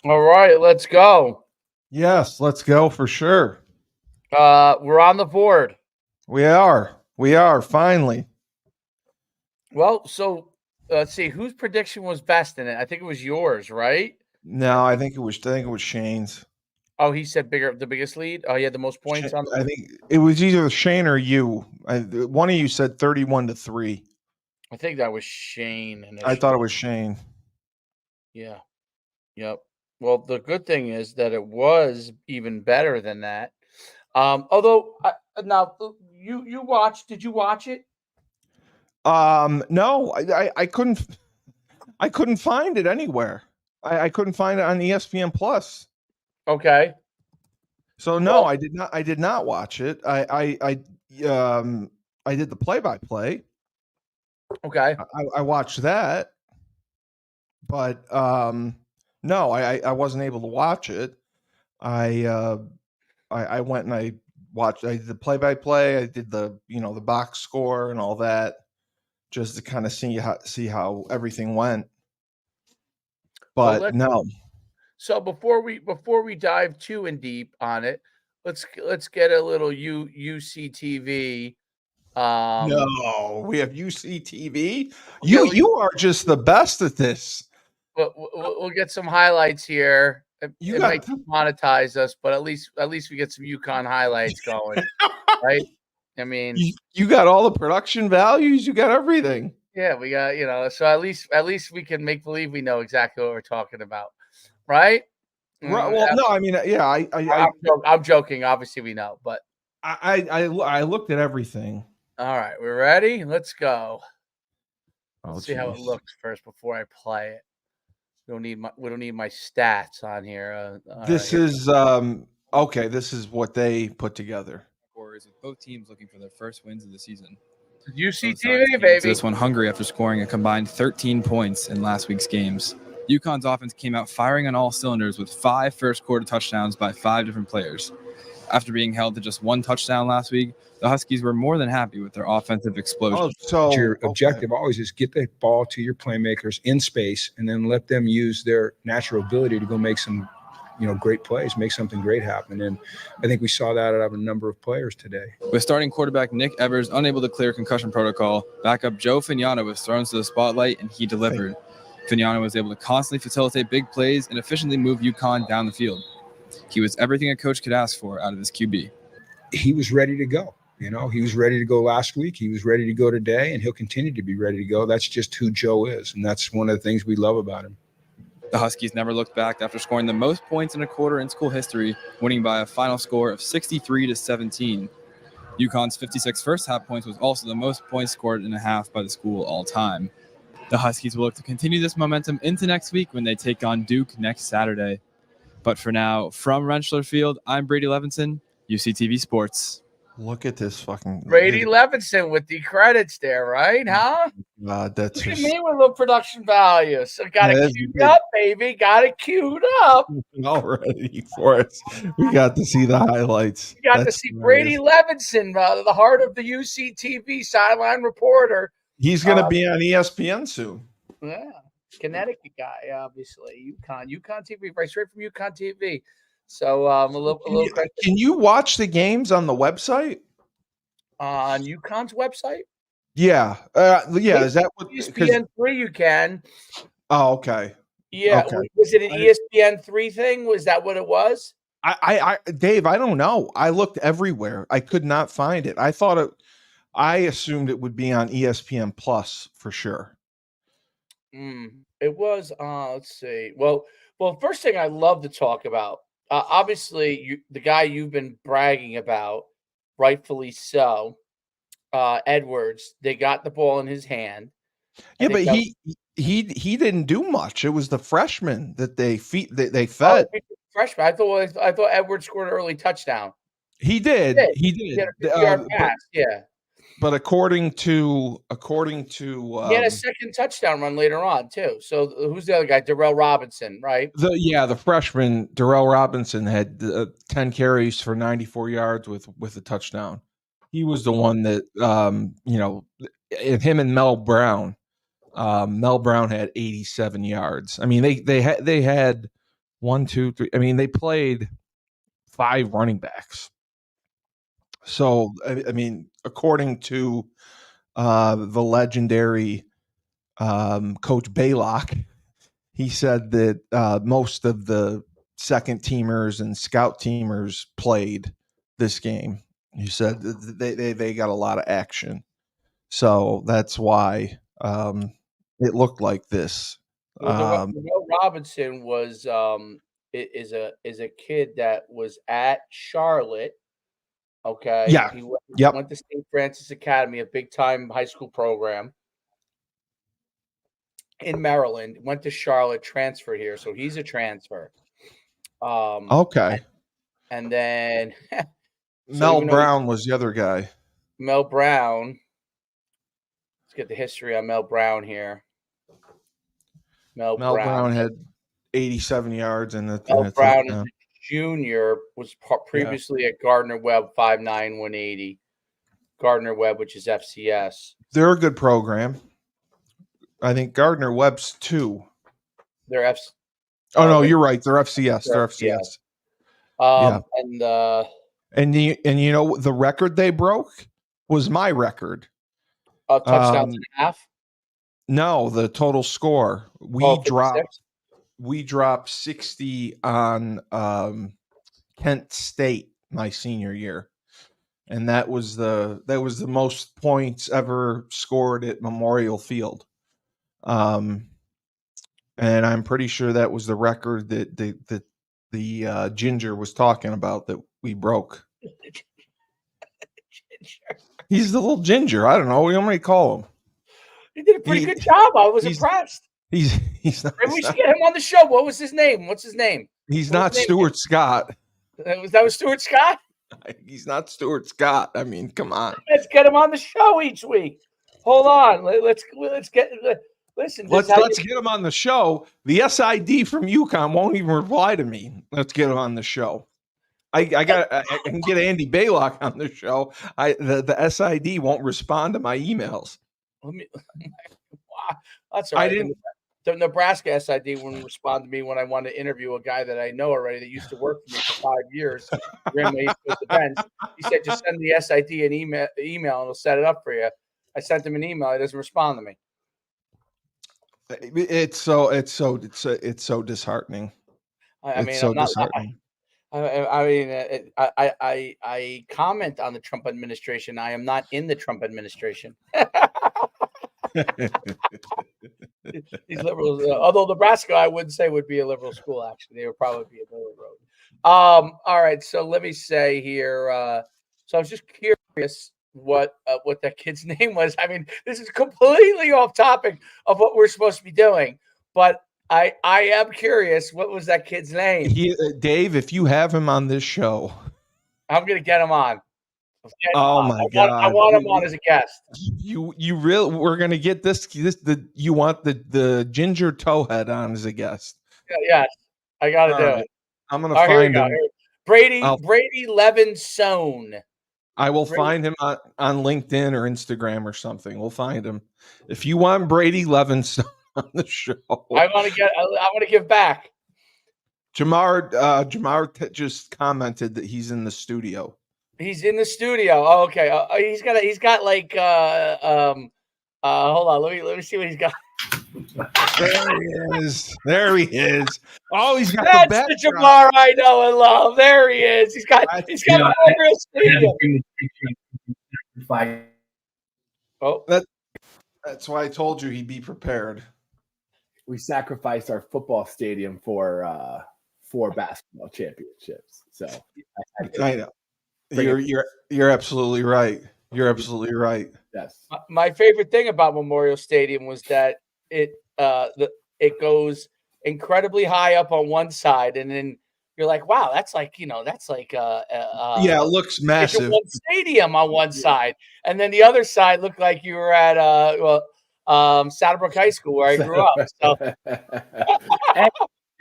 All right, let's go. Yes, let's go for sure. We're on the board. We are. We are finally. Well, so let's see whose prediction was best in it. I think it was yours, right? No, I think it was Shane's. Oh, he said the biggest lead. Oh, he had the most points on. I think it was either Shane or you. One of you said 31-3. I think that was Shane I thought it initially. was Shane. Yeah. Yep. Well, the good thing is that it was even better than that. Although now you watched. Did you watch it? No, I couldn't find it anywhere. I couldn't find it on ESPN Plus. Okay. So no, Well, I did not watch it. I did the play by play. okay. I watched that, but no, I wasn't able to watch it. I I went and I watched. I did the play by play. I did the box score and all that, just to kind of see how everything went. Well, But let's. no, So before we dive too in deep on it, let's get a little UCTV. Um, no, we have UCTV. yeah, You are just the best at this. we'll get some highlights here. It, You it might got monetize us, but at least we get some Uconn highlights going, right? I mean, you got all the production values. You got everything. yeah, we got so at least we can make believe we know exactly what we're talking about, right? Right. Well, no, I mean, yeah, I'm joking. Obviously, we know, but I looked at everything. all right, we're ready. Let's go. Oh, Let's see how it geez. looks first before I play it. We don't need my stats on here. All right, This here. is okay. This is what they put together. With both teams looking for their first wins of the season. Both sides UCTV, came into baby. this one hungry after scoring a combined 13 points in last week's games. UConn's offense came out firing on all cylinders with 5 first-quarter touchdowns by 5 different players. After being held to just 1 touchdown last week, the Huskies were more than happy with their offensive explosion. Oh, so Your okay. objective always is get the ball to your playmakers in space and then let them use their natural ability to go make some great plays, make something great happen. And I think we saw that out of a number of players today. With starting quarterback Nick Evers unable to clear concussion protocol, backup Joe Fignano was thrown to the spotlight and he delivered. Fignano was able to constantly facilitate big plays and efficiently move UConn down the field. He was everything a coach could ask for out of his QB. He was ready to go. He was ready to go last week. He was ready to go today, and he'll continue to be ready to go. That's just who Joe is, and that's one of the things we love about him. The Huskies never looked back after scoring the most points in a quarter in school history, winning by a final score of 63-17. UConn's 56 first half points was also the most points scored in a half by the school all time. The Huskies will look to continue this momentum into next week when they take on Duke next Saturday. But for now, from Rentschler Field, I'm Brady Levinson, UCTV Sports. Look at this fucking Brady Levinson with the credits there, right? Huh? that's Look at just me with little production value. So got it that is queued big. up, baby. Got it queued up. all ready for it. We got to see the highlights. You got to That's see hilarious. Brady Levinson, the heart of the UCTV sideline reporter. He's going to be on ESPN soon. Yeah, Connecticut guy, obviously. UConn TV, right straight from UConn TV. So a little Can you watch the games on the website? On UConn's website. Yeah, yeah. Is that what? ESPN3 you can. Oh, okay. Yeah, Okay. was it an ESPN3 thing? Was that what it was? Dave, I don't know. I looked everywhere. I could not find it. I assumed it would be on ESPN Plus for sure. It was. Let's see. Well, first thing I love to talk about. Obviously, the guy you've been bragging about, rightfully so. Edwards. They got the ball in his hand. Yeah, but he didn't do much. It was the freshman that they fed. Freshman. I thought Edwards scored an early touchdown. He did. He He did. had a 50-yard pass. Yeah. But according to he had a second touchdown run later on too. So who's the other guy? Darrell Robinson, right? The freshman Darrell Robinson had 10 carries for 94 yards with a touchdown. He was the one that him and Mel Brown. Mel Brown had 87 yards. I mean, they had 1, 2, 3. I mean, they played 5 running backs. So, I mean, according to the legendary Coach Baylock, he said that most of the second teamers and scout teamers played this game. He said they got a lot of action. So that's why it looked like this. Well, Darrell Robinson was is a kid that was at Charlotte. Okay, Yeah. he Yep. went to St. Francis Academy, a big time high school program in Maryland. Went to Charlotte, transferred here, so he's a transfer. Okay. And then Mel Brown was the other guy. Mel Brown. Let's get the history on Mel Brown here. Mel Brown had 87 yards and a Mel Brown touchdown. is a junior, was previously at Gardner Webb, 5'9", 180. Gardner Webb, which is FCS. They're a good program. I think Gardner Webb's 2. They're FCS. Oh no, you're right. They're FCS. They're FCS. And you know the record they broke was my record. Touchdowns and a half. No, the total score. We dropped 60 on Kent State my senior year, and that was the most points ever scored at Memorial Field. And I'm pretty sure that was the record that the Ginger was talking about that we broke. He's the little Ginger. I don't know. What do you want me to call him? He did a pretty good job. I was impressed. He's not. Maybe we should get him on the show. What was his name? What's his name? He's not Stuart Scott. That was Stuart Scott? He's not Stuart Scott. I mean, come on. Let's get him on the show each week. Hold on. Let's get. Listen. Let's get him on the show. The SID from Uconn won't even reply to me. Let's get him on the show. I can get Andy Baylock on the show. The SID won't respond to my emails. Wow, that's all right. The Nebraska SID wouldn't respond to me when I want to interview a guy that I know already that used to work for me for 5 years. He said, just send the SID an email and it'll set it up for you. I sent him an email. He doesn't respond to me. It's so disheartening. I comment on the Trump administration. I am not in the Trump administration. These liberals, although Nebraska, I wouldn't say would be a liberal school. Actually, they would probably be a middle road. All right, so let me say here. So I was just curious what that kid's name was. I mean, this is completely off topic of what we're supposed to be doing, but I am curious. What was that kid's name? Dave, if you have him on this show, I'm gonna get him on. My God! I want him on as a guest. You really? We're gonna get this. You want the Ginger Towhead on as a guest? Yes, I got to do it. I'm gonna find him. Brady Levinson. I will find him on LinkedIn or Instagram or something. We'll find him. If you want Brady Levinson on the show, I want to give back. Jamar just commented that he's in the studio. He's in the studio. Oh, okay. He's got like hold on. Let me see what he's got. There he is. Oh, he's got That's the Jamar I know and love. There he is. He's got a real studio. Oh, that's why I told you he'd be prepared. We sacrificed our football stadium for basketball championships. So I know. You're absolutely right. You're absolutely right. Yes. My favorite thing about Memorial Stadium was that it goes incredibly high up on one side, and then you're like, wow, that's like it looks massive. One stadium on one side, and then the other side looked like you were at Saddlebrook High School where I grew up. So.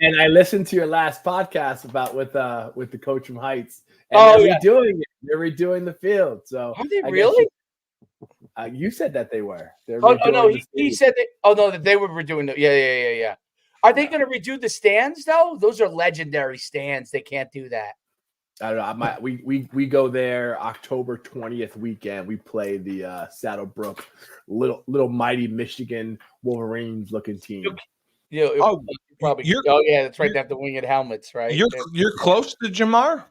And I listened to your last podcast about with the coach from Heights. And they're redoing it. They're redoing the field. So are they really? You said that they were. No, he said that. Oh no, that they were redoing it. Yeah. Are they going to redo the stands though? Those are legendary stands. They can't do that. I don't know. We go there October 20th weekend. We play the Saddlebrook little mighty Michigan Wolverines looking team. Probably. Yeah, that's right. They have the winged helmets, right? You're close to Jamar.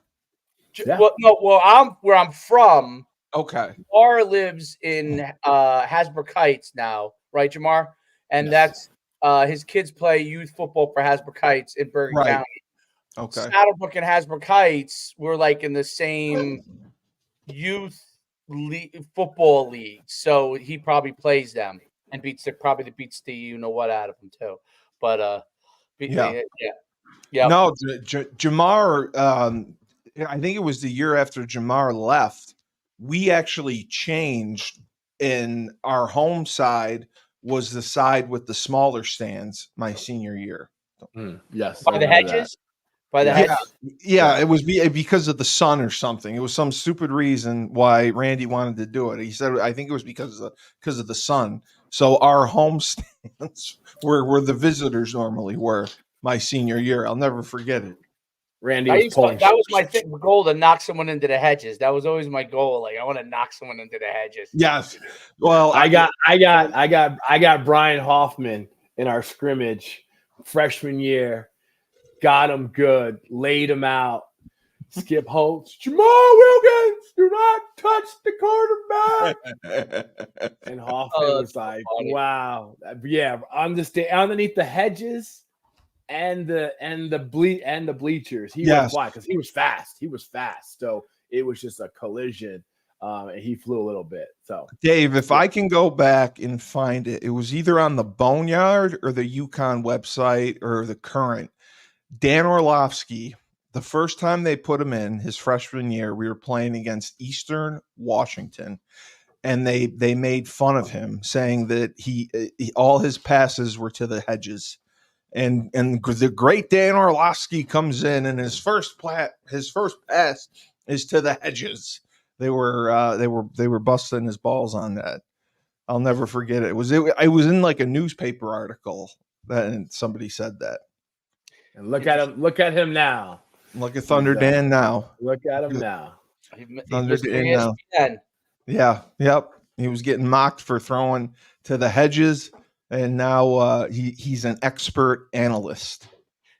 Yeah. Well, I'm where I'm from. Okay. Jamar lives in Hasbrook Heights now, right, Jamar? And that's his kids play youth football for Hasbrook Heights in Bergen County. Okay. Saddlebrook and Hasbrook Heights were like in the same youth football league, so he probably plays them and beats the what out of them too. But yeah. No, Jamar. I think it was the year after Jamar left. We actually changed, and our home side was the side with the smaller stands my senior year. Yes, by the hedges. By the hedge? Yeah, it was because of the sun or something. It was some stupid reason why Randy wanted to do it. He said, I think it was because of the sun. So our home stands where the visitors normally were my senior year. I'll never forget it. Randy that was my goal, to knock someone into the hedges. That was always my goal. Like, I want to knock someone into the hedges. Yes. Well, I got Brian Hoffman in our scrimmage freshman year. Got him good, laid him out. Skip Holtz, Jamar Wilkins, do not touch the quarterback. And Hoffman was like, funny. Wow. Yeah, underneath the hedges and the bleachers. He went wide because he was fast. So it was just a collision. And he flew a little bit. So Dave, if I can go back and find it, it was either on the Boneyard or the Uconn website or the Current. Dan Orlovsky, the first time they put him in his freshman year, we were playing against Eastern Washington, and they made fun of him, saying that he all his passes were to the hedges, and the great Dan Orlovsky comes in, and his first pass is to the hedges. They were busting his balls on that. I'll never forget it. It was in like a newspaper article that somebody said that. And look at him. Look at him now. Look at Thunder Dan now. Look at him now. Thunder Dan now. Yeah. Yep. He was getting mocked for throwing to the hedges, and now he's an expert analyst.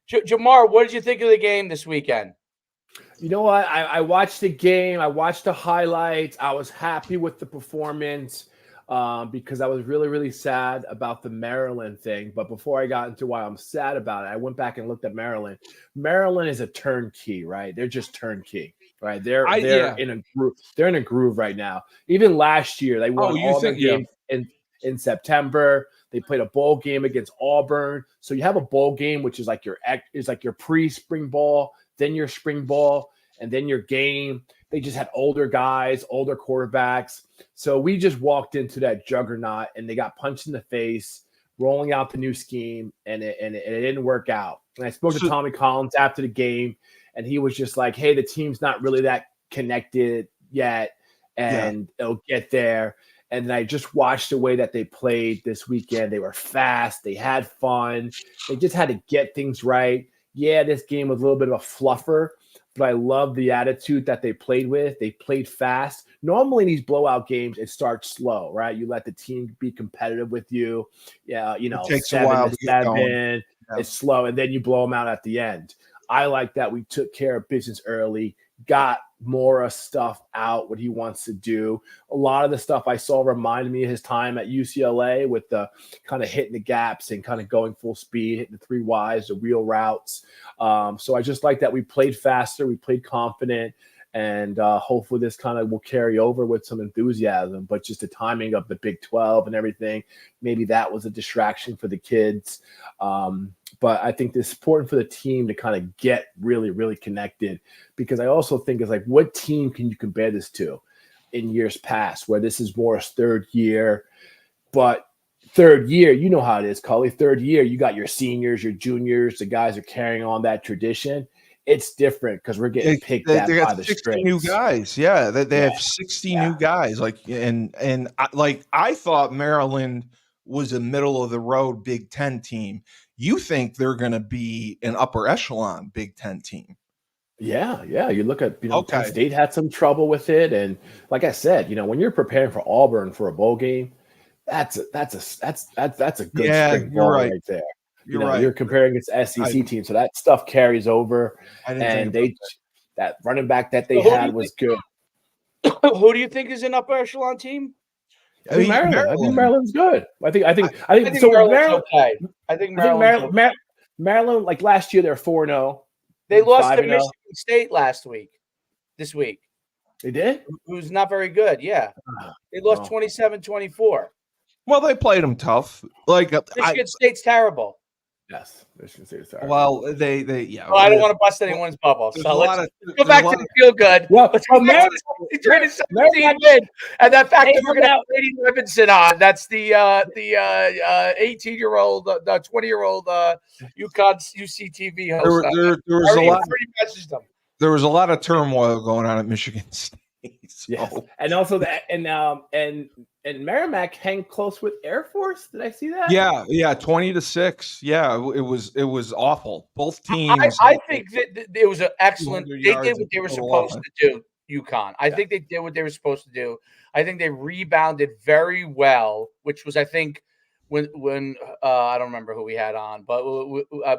Jamar, what did you think of the game this weekend? You know what? I watched the game. I watched the highlights. I was happy with the performance. Because I was really, really sad about the Maryland thing. But before I got into why I'm sad about it, I went back and looked at Maryland. Maryland is a turnkey, right? They're just turnkey, right? They're in a groove. They're in a groove right now. Even last year, they won all their games in September. They played a bowl game against Auburn. So you have a bowl game, which is like your pre-spring ball, then your spring ball, and then your game. They just had older guys, older quarterbacks. So we just walked into that juggernaut, and they got punched in the face, rolling out the new scheme, and it didn't work out. And I spoke to Tommy Collins after the game, and he was just like, hey, the team's not really that connected yet, and it'll get there. And then I just watched the way that they played this weekend. They were fast. They had fun. They just had to get things right. Yeah, this game was a little bit of a fluffer, but I love the attitude that they played with. They played fast. Normally in these blowout games, it starts slow, right? You let the team be competitive with you. Yeah, it takes 7 a while to 7. It's slow, and then you blow them out at the end. I like that we took care of business early, got Mora stuff out, what he wants to do. A lot of the stuff I saw reminded me of his time at UCLA with the kind of hitting the gaps and kind of going full speed, hitting the 3 Ys, the wheel routes. So I just like that we played faster, we played confident, and hopefully this kind of will carry over with some enthusiasm. But just the timing of the Big 12 and everything, maybe that was a distraction for the kids. But I think it's important for the team to kind of get really, really connected, because I also think it's like, what team can you compare this to in years past, where this is more a third year? But third year, you know how it is, Cully. Third year, you got your seniors, your juniors, the guys are carrying on that tradition. It's different because we're getting picked at by the 60 strings. New guys, yeah. They have 60 new guys. I thought Maryland was a middle of the road Big Ten team. you think they're going to be an upper echelon Big Ten team. Yeah. You look at, Penn Okay. State had some trouble with it. And like I said, when you're preparing for Auburn for a bowl game, that's a good spring ball right there. You're right. You're comparing against SEC team, so that stuff carries over. I didn't And think that running back that they had was good. Who do you think is an upper echelon team? I think Maryland's good. I think so. Maryland's okay. I think Maryland, like last year, they're 4-0. They lost to Michigan State this week. They did? Who's not very good, yeah. They lost 27-24. Well, they played them tough. Like Michigan State's terrible. Yes, Michigan State's terrible. Well, they yeah. Well, I don't want to bust anyone's bubble, so let's go back to the feel good. Well, let's go back to the 17 win, and that fact that we're going to have Brady Levinson on. That's the 18-year-old, the 20-year-old Uconn UCTV host. There was a lot of turmoil going on at Michigan State. So. Yes. And also that, and Merrimack hang close with Air Force. Did I see that? Yeah, 20-6. Yeah, it was awful. Both teams. I think that it was an excellent. They did what they were supposed to do. UConn. I think they did what they were supposed to do. I think they rebounded very well, which was, I think, when I don't remember who we had on, but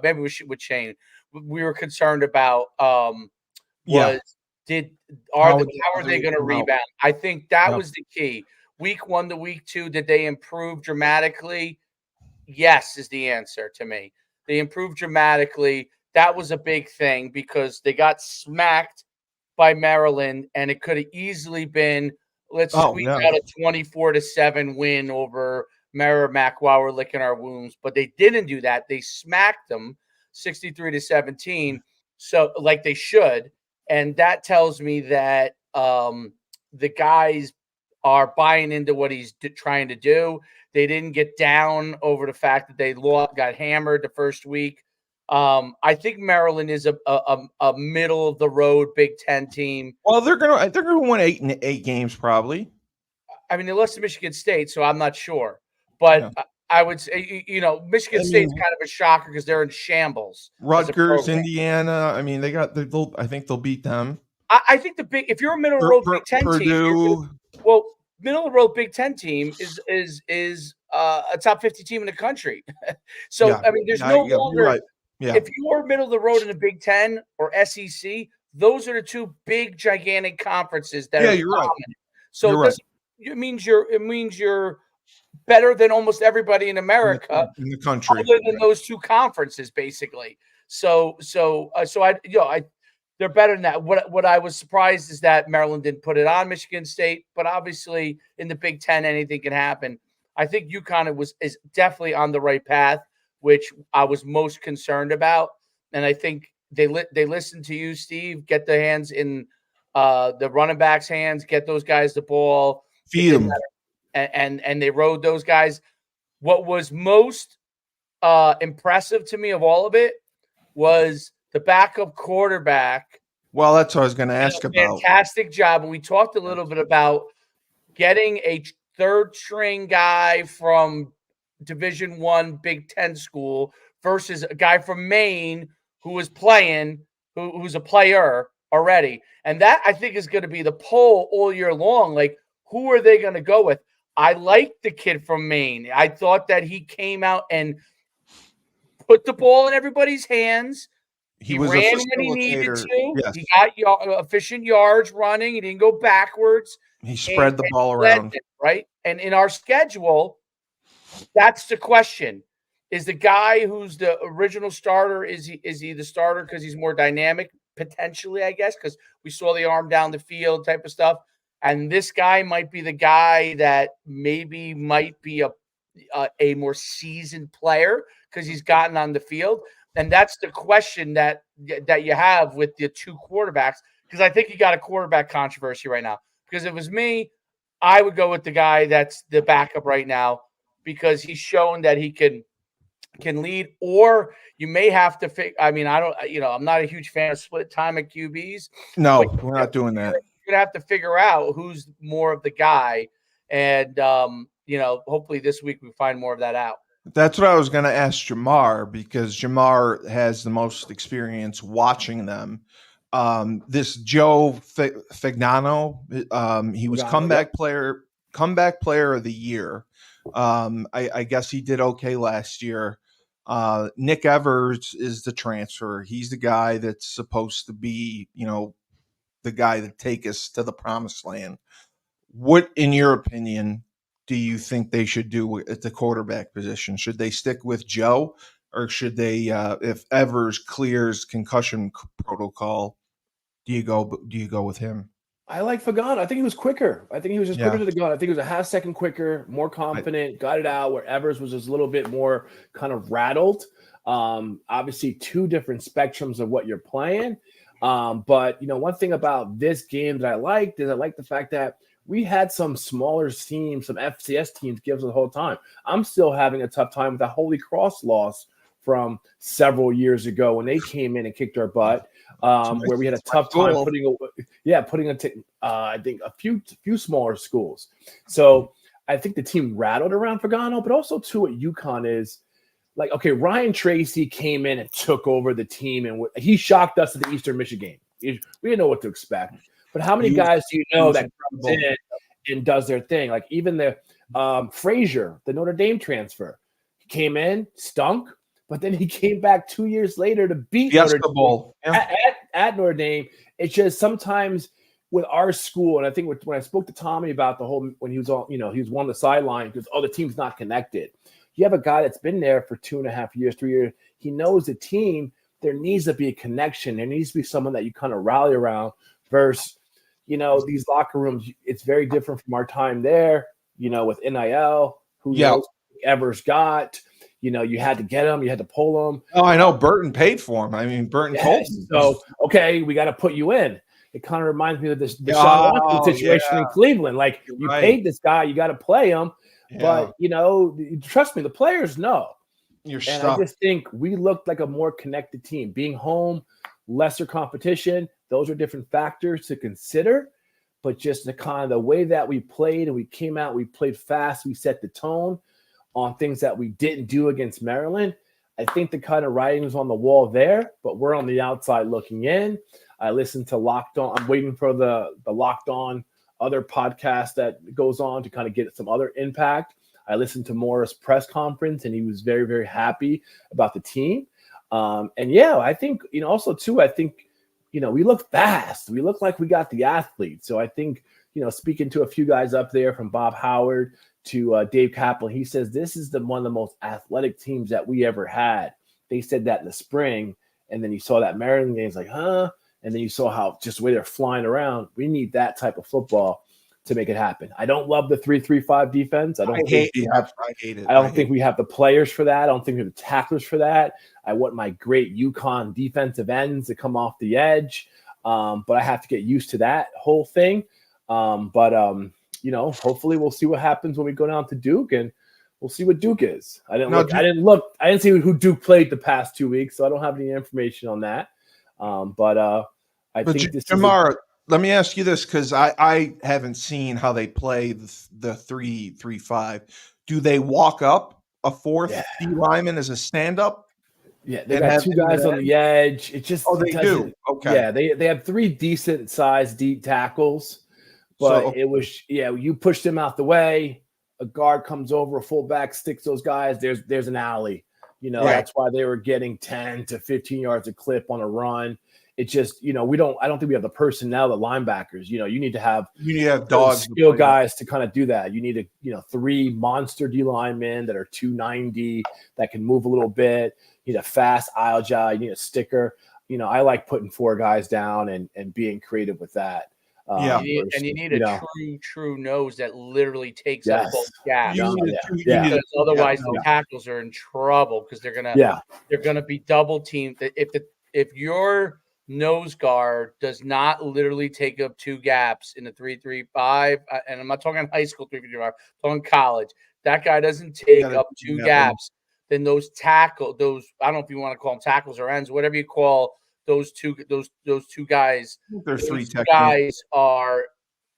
maybe we should with Shane. We were concerned about how are they going to rebound? I think that was the key. Week 1 to week 2, did they improve dramatically? Yes, is the answer to me. They improved dramatically. That was a big thing because they got smacked by Maryland, and it could have easily been let's squeeze out a 24-7 win over Merrimack while we're licking our wounds. But they didn't do that. They smacked them 63-17, so like they should. And that tells me that the guys are buying into what he's trying to do. They didn't get down over the fact that they got hammered the first week. I think Maryland is a middle of the road Big Ten team. Well, they're gonna win 8 games probably. I mean, they lost to Michigan State, so I'm not sure. But I would say, Michigan State's kind of a shocker because they're in shambles. Rutgers, Indiana. I mean, I think they'll beat them. I think if you're a middle of the road Big Ten team, middle of the road Big Ten team is a top 50 team in the country. So I mean, there's no longer. Right. Yeah. If you're middle of the road in the Big Ten or SEC, those are the two big, gigantic conferences that are you're dominant. right. So it means you're better than almost everybody in America in the country, other than those two conferences, basically. So they're better than that. What I was surprised is that Maryland didn't put it on Michigan State, but obviously in the Big Ten, anything can happen. I think UConn is definitely on the right path, which I was most concerned about. And I think they listened to you, Steve, get the hands in the running backs' hands, get those guys the ball, feed them. And they rode those guys. What was most impressive to me of all of it was the backup quarterback. Well, that's what I was going to ask about. Fantastic job. And we talked a little bit about getting a third-string guy from Division I Big Ten school versus a guy from Maine who was playing, who's a player already. And that, I think, is going to be the poll all year long. Like, who are they going to go with? I like the kid from Maine. I thought that he came out and put the ball in everybody's hands. He ran when he needed to. Yes. He got efficient yards running. He didn't go backwards. He spread the ball around. Right? And in our schedule, that's the question. Is the guy who's the original starter, is he the starter because he's more dynamic? Potentially, I guess, because we saw the arm down the field type of stuff. And this guy might be the guy that maybe might be a more seasoned player because he's gotten on the field. And that's the question that you have with the two quarterbacks, because I think you got a quarterback controversy right now. Because if it was me, I would go with the guy that's the backup right now because he's shown that he can lead. Or you may have to I'm not a huge fan of split time at QBs. No, we're not doing that. You're gonna have to figure out who's more of the guy, and hopefully this week we find more of that out. That's what I was going to ask Jamar, because Jamar has the most experience watching them. This Joe Fagnano, he was Fagnano, yep. comeback player of the year. I guess he did okay last year. Nick Evers is the transfer. He's the guy that's supposed to be, the guy that take us to the promised land. What, in your opinion, do you think they should do at the quarterback position? Should they stick with Joe, or should they, if Evers clears concussion protocol, do you go with him? I like Fagan. I think he was quicker. I think he was just quicker to the gun. I think he was a half second quicker, more confident, got it out, where Evers was just a little bit more kind of rattled. Obviously, two different spectrums of what you're playing. But, one thing about this game that I liked is I like the fact that we had some smaller teams, some FCS teams give us the whole time. I'm still having a tough time with that Holy Cross loss from several years ago when they came in and kicked our butt, where we had a tough time putting I think a few smaller schools. So I think the team rattled around Fagnano, but also too what Uconn is like. Okay, Ryan Tracy came in and took over the team, and he shocked us at the Eastern Michigan game. We didn't know what to expect. But how many guys do you know that comes in and does their thing? Like even the Frazier, the Notre Dame transfer, he came in, stunk, but then he came back 2 years later to beat Notre Dame at Notre Dame. It's just sometimes with our school, and I think when I spoke to Tommy about the whole, when he was on, he was on the sideline because the team's not connected. You have a guy that's been there for 2.5 years, 3 years. He knows the team. There needs to be a connection. There needs to be someone that you kind of rally around versus, these locker rooms. It's very different from our time there, with NIL, who knows Evers got. You had to get them, you had to pull them. Oh, I know. Burton paid for him. I mean, Burton told him. So, okay, we got to put you in. It kind of reminds me of the Sean Watson situation in Cleveland. Like, you paid this guy, you got to play him. Yeah. But, trust me, the players know. You're and stuck. I just think we looked like a more connected team. Being home, lesser competition, those are different factors to consider. But just the kind of the way that we played, and we came out, we played fast, we set the tone on things that we didn't do against Maryland. I think the kind of writing was on the wall there, but we're on the outside looking in. I listened to Locked On. I'm waiting for the Locked On other podcast that goes on to kind of get some other impact. I listened to Morris' press conference, and he was very, very happy about the team. I think, also too, I think, we look fast. We look like we got the athletes. So I think, speaking to a few guys up there, from Bob Howard to Dave Kaplan, he says this is one of the most athletic teams that we ever had. They said that in the spring, and then you saw that Maryland game. It's like, huh? And then you saw how just the way they're flying around. We need that type of football to make it happen. I don't love the 3-3-5 defense. I hate it. I don't think we have the players for that. I don't think we have the tacklers for that. I want my great Uconn defensive ends to come off the edge, but I have to get used to that whole thing. Hopefully we'll see what happens when we go down to Duke, and we'll see what Duke is. I didn't see who Duke played the past 2 weeks, so I don't have any information on that. I think this Jamar, let me ask you this, because I haven't seen how they play the 3-3-5. Do they walk up a fourth D lineman as a stand-up? Yeah, they got two guys on the edge. It just they do. Okay. Yeah, they have three decent sized deep tackles, but it was you push them out the way. A guard comes over, a fullback sticks those guys. There's an alley. That's why they were getting 10 to 15 yards a clip on a run. It just, I don't think we have the personnel, the linebackers. You need to have dogs, skill guys to kind of do that. You need three monster D linemen that are 290 that can move a little bit. You need a fast aisle guy. You need a sticker. I like putting four guys down and being creative with that. You need a true nose that literally takes up both gaps. Because otherwise the tackles are in trouble, because they're gonna be double teamed. If your nose guard does not literally take up two gaps in the 3-3-5, and I'm not talking high school 3-3-5, I'm talking college. That guy doesn't take up two gaps. Then those I don't know if you want to call them tackles or ends, whatever you call those two guys. Those guys are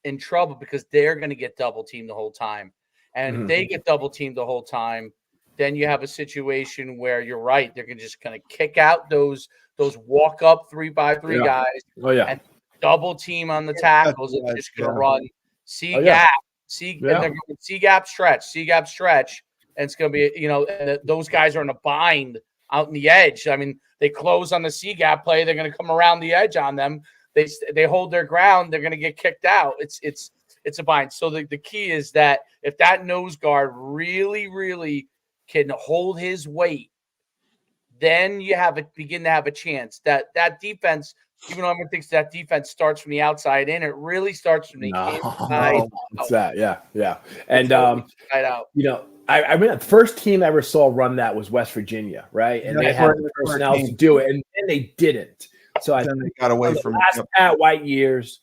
in trouble, because they're going to get double teamed the whole time. And if they get double teamed the whole time, then you have a situation where you're right. They're just going to kick out those walk up 3x3 guys Oh yeah. and double team on the tackles. It's just going to run C gap, and they're going C gap stretch, and it's going to be and those guys are in a bind out in the edge. I mean, they close on the C gap play. They're going to come around the edge on them. They hold their ground. They're going to get kicked out. It's a bind. So the key is that if that nose guard really can hold his weight, then you begin to have a chance. That defense, even though everyone thinks that defense starts from the outside in, it really starts from the inside out. It's that, yeah. And out. I mean, the first team I ever saw run that was West Virginia, right? And they had the personnel to do it, and then they didn't. So I think they got away from last Pat White years.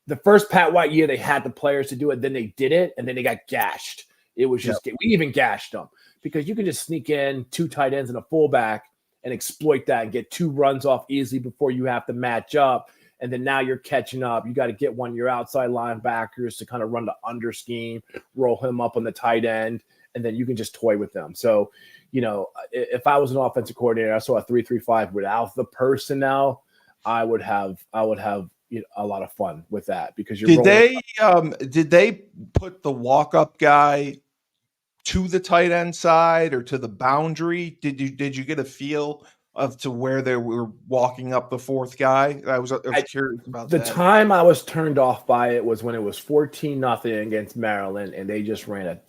The first Pat White year, they had the players to do it. Then they did it, and then they got gashed. It was just we even gashed them because you can just sneak in 2 tight ends and a fullback and exploit that and get 2 runs off easily before you have to match up. And then now you're catching up. You got to get one of your outside linebackers to kind of run the under scheme, roll him up on the tight end, and then you can just toy with them. So, if I was an offensive coordinator, I saw a 3-3-5 without the personnel, I would have a lot of fun with that because you're. Did they put the walk up guy to the tight end side or to the boundary? Did you get a feel of to where they were walking up the 4th guy? I was curious about the that. The time I was turned off by it was when it was 14-0 against Maryland, and they just ran a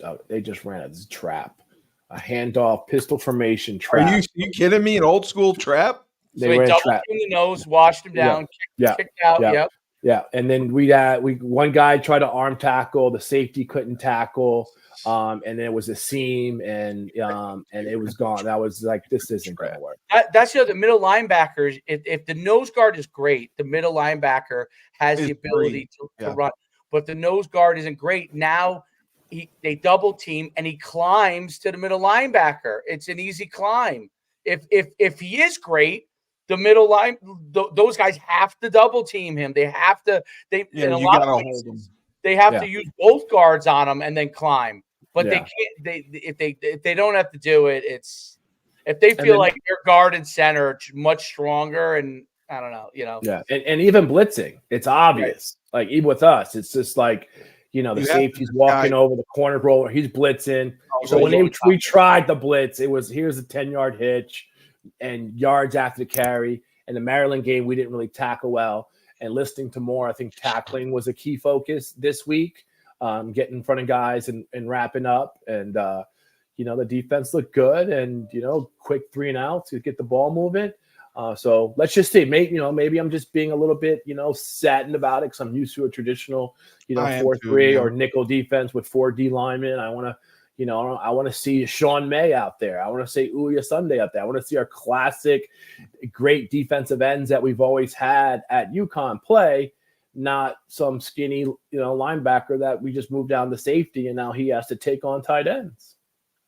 trap, a handoff, pistol formation trap. Are you kidding me? An old school trap? They ran doubled in the nose, washed him down, kicked out. Yeah. And then we one guy tried to arm tackle, the safety couldn't tackle. And then it was a seam, and it was gone. That was like, this isn't going to work. That's the middle linebackers. If the nose guard is great, the middle linebacker has the ability to run. But the nose guard isn't great. Now they double team, and he climbs to the middle linebacker. It's an easy climb. If he is great, the middle line, those guys have to double team him. They have to. In a lot of cases, they have to use both guards on him and then climb. But they can't. If they don't have to do it, it's if they feel like their guard and center are much stronger, and I don't know, Yeah, and even blitzing, it's obvious. Right. Like even with us, it's just like the safety's walking over the corner roller, he's blitzing. So when we tried the blitz, it was here's a 10-yard hitch and yards after the carry. In the Maryland game, we didn't really tackle well. And listening to more, I think tackling was a key focus this week. Getting in front of guys and wrapping up. And, the defense looked good and, quick 3 and outs to get the ball moving. So let's just see. Maybe I'm just being a little bit, saddened about it because I'm used to a traditional, 4-3 or nickel defense with 4 D linemen. I want to, I want to see Sean May out there. I want to see Uya Sunday out there. I want to see our classic great defensive ends that we've always had at Uconn play, not some skinny, linebacker that we just moved down to safety and now he has to take on tight ends.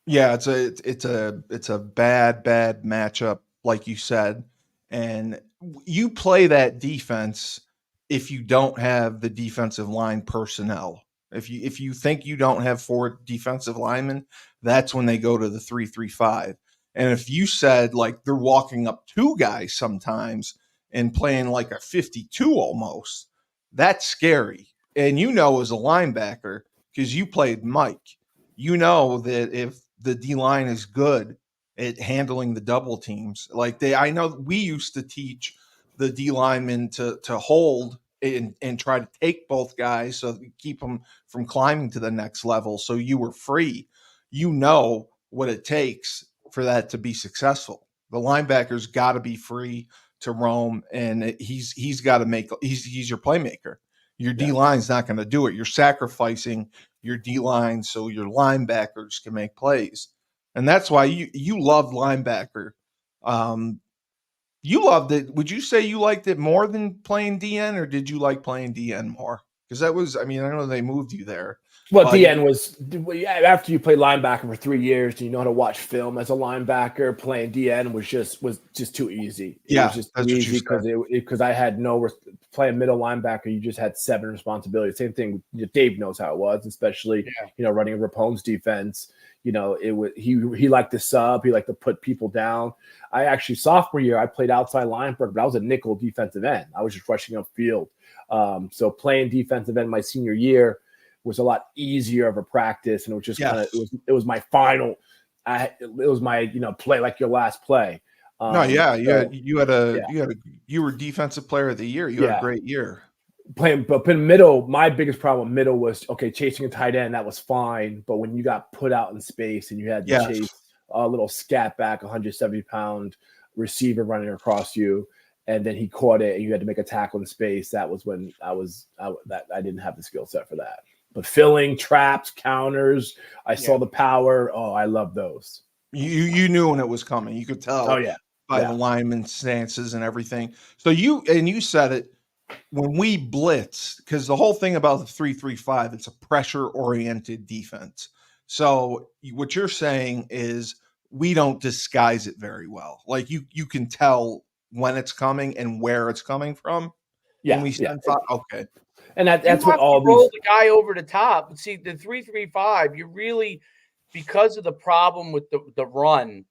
Yeah, it's a bad matchup, like you said. And you play that defense if you don't have the defensive line personnel. If you think you don't have 4 defensive linemen, that's when they go to the 3-3-5. And if you said like they're walking up 2 guys sometimes and playing like a 52 almost, that's scary. And as a linebacker, because you played Mike, that if the D line is good at handling the double teams, I know we used to teach the D linemen to hold and try to take both guys so that we keep them from climbing to the next level. So you were free. What it takes for that to be successful. The linebacker's got to be free to roam, and he's got to he's your playmaker. Your D line's not going to do it. You're sacrificing your D line so your linebackers can make plays, and that's why you loved linebacker. You loved it. Would you say you liked it more than playing DN, or did you like playing DN more? Because that was, I know they moved you there, Well, DN was after you play linebacker for 3 years, you know how to watch film as a linebacker. Playing DN was just too easy. It was just too easy because I had playing middle linebacker. You just had 7 responsibilities. Same thing. Dave knows how it was, especially running a Rapone's defense. He liked to sub. He liked to put people down. I actually sophomore year I played outside linebacker, but I was a nickel defensive end. I was just rushing upfield. So playing defensive end my senior year was a lot easier of a practice, and it was just kind of it was my final. It was my play like your last play. You were defensive player of the year. You had a great year. Playing, but in middle, my biggest problem with middle was chasing a tight end, that was fine. But when you got put out in space and you had to chase a little scat back, 170-pound receiver running across you, and then he caught it and you had to make a tackle in space, that was when I didn't have the skill set for that. But filling, traps, counters, I saw the power. Oh, I love those. You knew when it was coming. You could tell by the lineman stances and everything. So you said it. When we blitz, because the whole thing about the 3-3-5, it's a pressure-oriented defense. So what you're saying is we don't disguise it very well. Like you can tell when it's coming and where it's coming from. Yeah, when we send okay. And that's what all roll the guy over the top. See, the 3-3-5, you really, because of the problem with the run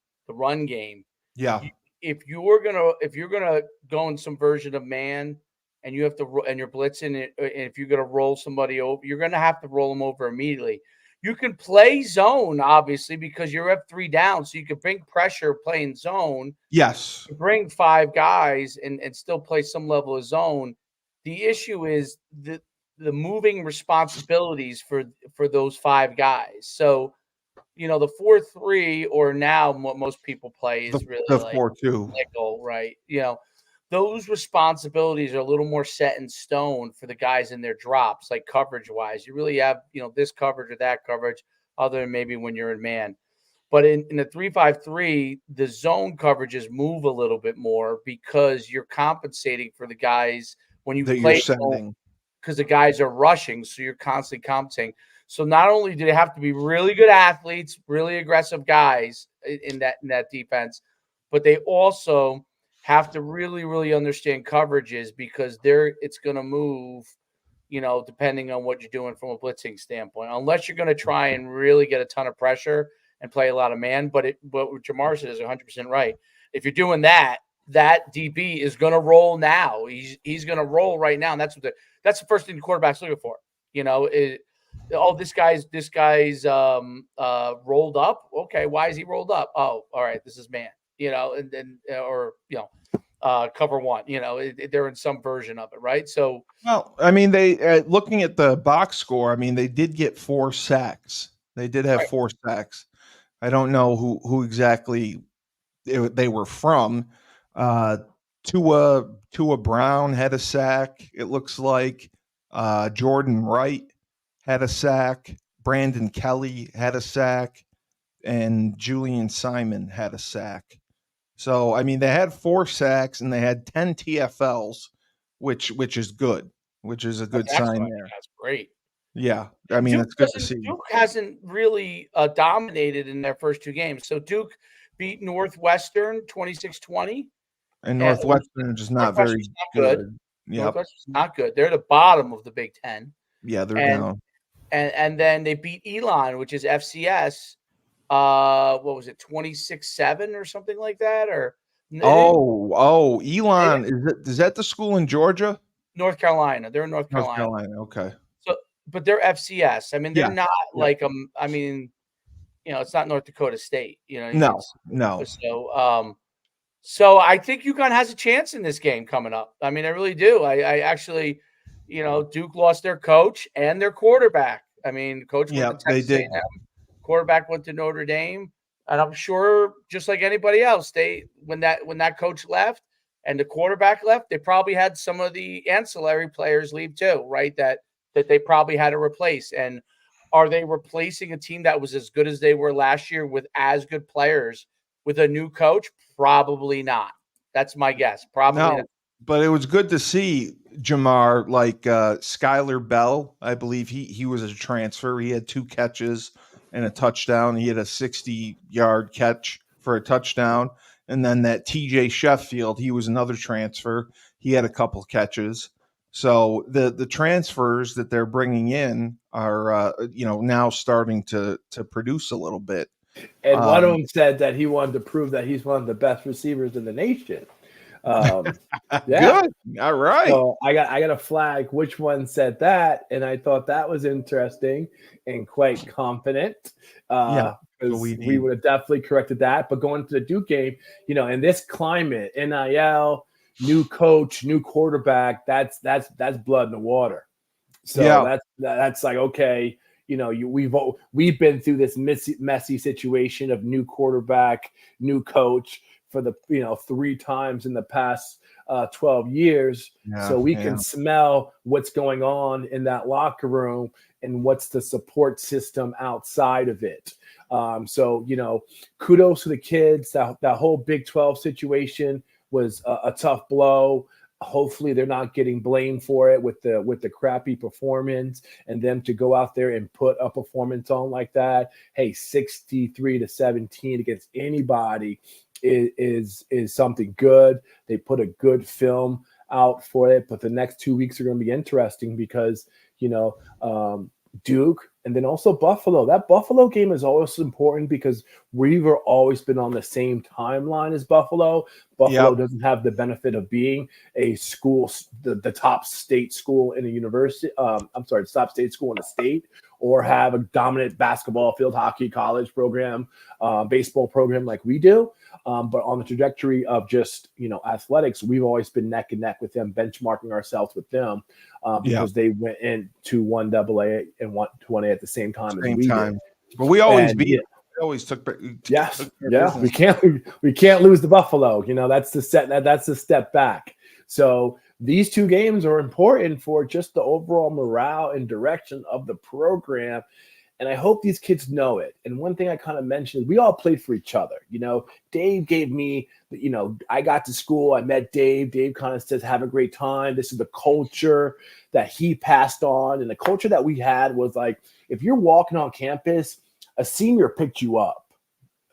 game. Yeah. If you're gonna go in some version of man, and you have to, and you're blitzing it, and if you're gonna roll somebody over, you're gonna have to roll them over immediately. You can play zone, obviously, because you're up 3 down, so you can bring pressure playing zone. Yes. Bring 5 guys and still play some level of zone. The issue is the moving responsibilities for those 5 guys. So, the 4-3, or now what most people play is really the like 4-2 nickel, right? Those responsibilities are a little more set in stone for the guys in their drops, like coverage wise. You really have, this coverage or that coverage, other than maybe when you're in man. But in the 3-5-3, the zone coverages move a little bit more because you're compensating for the guys when you play zone, because the guys are rushing, so you're constantly compensating. So not only do they have to be really good athletes, really aggressive guys in that defense, but they also have to really, really understand coverages, because it's going to move, depending on what you're doing from a blitzing standpoint, unless you're going to try and really get a ton of pressure and play a lot of man. But what Jamar said is 100% right. If you're doing that DB is going to roll now. He's going to roll right now, and that's the first thing the quarterback's looking for. This guy's rolled up. Okay, why is he rolled up? Oh, all right, this is man. Cover one. They're in some version of it, right? So, well, I mean, they looking at the box score. I mean, they did get 4 sacks. They did have 4 sacks. I don't know who exactly they were from. Tua Brown had a sack. It looks like Jordan Wright had a sack. Brandon Kelly had a sack, and Julian Simon had a sack. So, I mean, they had 4 sacks and they had 10 TFLs, which is good, which is a good sign there. That's great. Yeah, I mean, it's good to see. Duke hasn't really dominated in their first 2 games. So Duke beat Northwestern 26-20. And Northwestern is not very good. Yeah, Northwestern's not good. They're the bottom of the Big Ten. Yeah, they're down. And then they beat Elon, which is FCS. What was it, 26-7 or something like that? Or Elon, is that the school in Georgia? North Carolina. They're in North Carolina. Okay. So, but they're FCS. I mean, they're not like I mean, it's not North Dakota State. No. So I think UConn has a chance in this game coming up. I mean, I really do. I actually, Duke lost their coach and their quarterback. I mean, coach went to Texas A&M, quarterback went to Notre Dame, and I'm sure, just like anybody else, when that coach left and the quarterback left, they probably had some of the ancillary players leave too, right? That they probably had to replace. And are they replacing a team that was as good as they were last year with as good players with a new coach? Probably not. That's my guess. Probably not. but it was good to see Jamar, like Skylar Bell. I believe he was a transfer. He had 2 catches and a touchdown. He had a 60-yard catch for a touchdown. And then that TJ Sheffield, he was another transfer. He had a couple catches. So the transfers that they're bringing in are now starting to produce a little bit. And one of them said that he wanted to prove that he's one of the best receivers in the nation. Yeah. Good. All right. So I got a flag which one said that, and I thought that was interesting and quite confident. We would have definitely corrected that. But going to the Duke game, in this climate, NIL, new coach, new quarterback, that's blood in the water. So that's like, okay, we've been through this messy situation of new quarterback, new coach for the 3 times in the past 12 years. So we can smell what's going on in that locker room and what's the support system outside of it. So kudos to the kids. That whole Big 12 situation was a tough blow. Hopefully they're not getting blamed for it with the crappy performance, and them to go out there and put a performance on like that. Hey, 63-17 against anybody is something good. They put a good film out for it, but the next 2 weeks are going to be interesting because Duke and then also Buffalo. That Buffalo game is always important because we've always been on the same timeline as Buffalo. Buffalo doesn't have the benefit of being a school, the top state school in a university. Top state school in a state, or have a dominant basketball, field hockey, college program, baseball program like we do. But on the trajectory of just, athletics, we've always been neck and neck with them, benchmarking ourselves with them because they went into 1AA and 1A at the same time as we did. But we always beat it. We always took business. We can't lose the Buffalo. That's the step back. So these 2 games are important for just the overall morale and direction of the program. And I hope these kids know it. And one thing I kind of mentioned, we all played for each other. Dave gave me, I got to school, I met Dave. Dave kind of says, have a great time. This is the culture that he passed on. And the culture that we had was like, if you're walking on campus, a senior picked you up.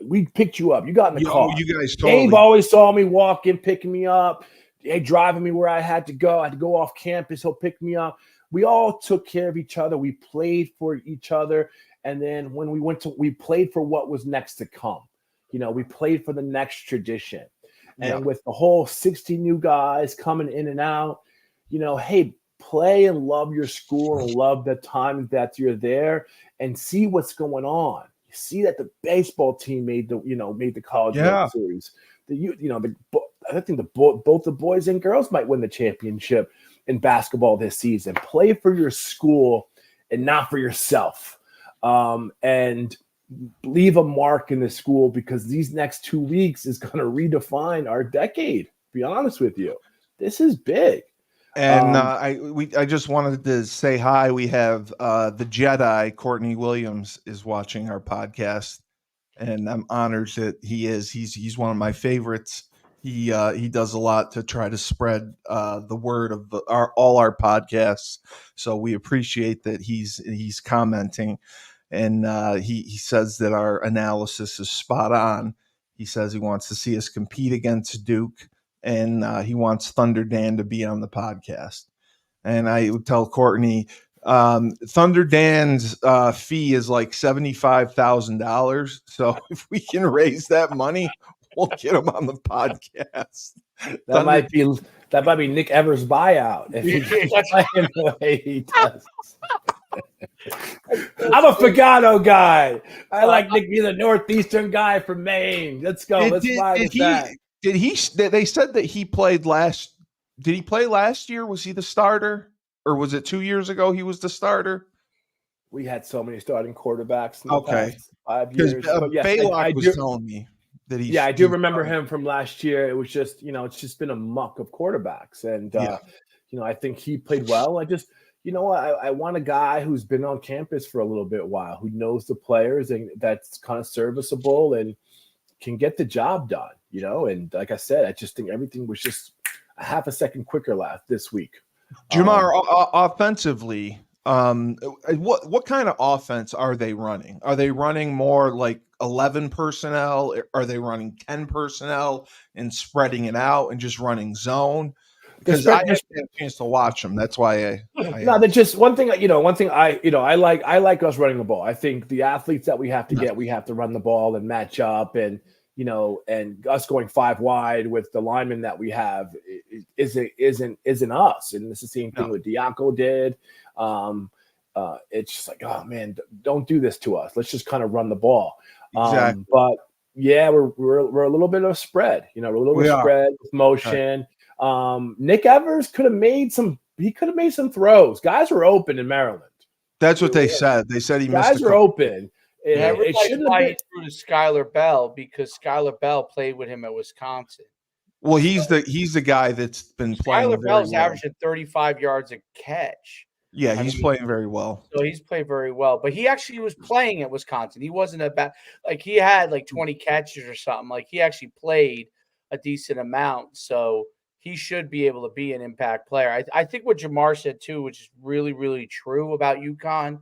We picked you up. You got in the car. You guys Dave always saw me walking, picking me up, driving me where I had to go. I had to go off campus. He'll pick me up. We all took care of each other. We played for each other. And then when we played for what was next to come. We played for the next tradition. And with the whole 60 new guys coming in and out, hey, play and love your school and love the time that you're there and see what's going on. You see that the baseball team made the College World Series. I think both the boys and girls might win the championship in basketball this season. Play for your school and not for yourself. And leave a mark in the school, because these next 2 weeks is going to redefine our decade. To be honest with you, this is big. And I just wanted to say hi. We have the Jedi Courtney Williams is watching our podcast, and I'm honored that he is. He's one of my favorites. He does a lot to try to spread the word of all our podcasts. So we appreciate that he's commenting, and he says that our analysis is spot on. He says he wants to see us compete against Duke, and he wants Thunder Dan to be on the podcast. And I would tell Courtney, Thunder Dan's fee is like $75,000. So if we can raise that money, we'll get him on the podcast. That might be Nick Evers' buyout if he keeps playing the way he does. I'm a Fagano guy. I like Nick being the Northeastern guy from Maine. Let's go. Let's fly with that. They said that he played last. Did he play last year? Was he the starter, or was it 2 years ago he was the starter? We had so many starting quarterbacks in the past 5 years. Baylock was telling me that he. Yeah, I do remember him from last year. It was just, it's just been a muck of quarterbacks, and I think he played well. I want a guy who's been on campus for a little bit while, who knows the players and that's kind of serviceable and can get the job done. And like I said, I just think everything was just. half a second quicker this week. Jamar, offensively, what kind of offense are they running? Are they running more like 11 personnel? Are they running 10 personnel and spreading it out and just running zone? Because I didn't get a chance to watch them. That's why no, they're just one thing I like us running the ball. I think the athletes that we have to get, we have to run the ball and match up, and and us going 5 wide with the linemen that we have isn't us. And it's the same thing what Diaco did. It's just like, oh man, don't do this to us. Let's just kind of run the ball. Exactly. But yeah, we're a little bit of spread. We're a little bit of spread with motion. Right. Nick Evers could have made some throws. Guys were open in Maryland. That's what they said. They said guys were open. It shouldn't have been through to Skylar Bell, because Skylar Bell played with him at Wisconsin. Well, he's the guy that's been playing. Skylar Bell's averaging 35 yards a catch. Yeah, he's playing very well. So he's played very well. But he actually was playing at Wisconsin. He wasn't a bad, like he had like 20 catches or something. Like he actually played a decent amount. So he should be able to be an impact player. I think what Jamar said too, which is really, really true about UConn,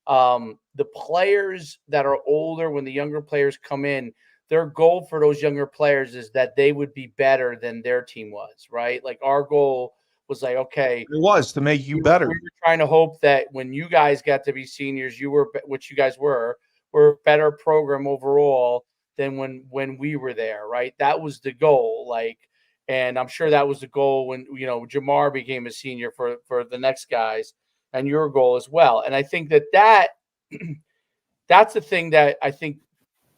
the players that are older, when the younger players come in, their goal for those younger players is that they would be better than their team was, right? Like our goal was like, okay, it was to make you better. We were trying to hope that when you guys got to be seniors, you were, which you guys were a better program overall than when we were there, right? That was the goal. Like, and I'm sure that was the goal when, Jamar became a senior for the next guys, and your goal as well. And I think that's the thing that I think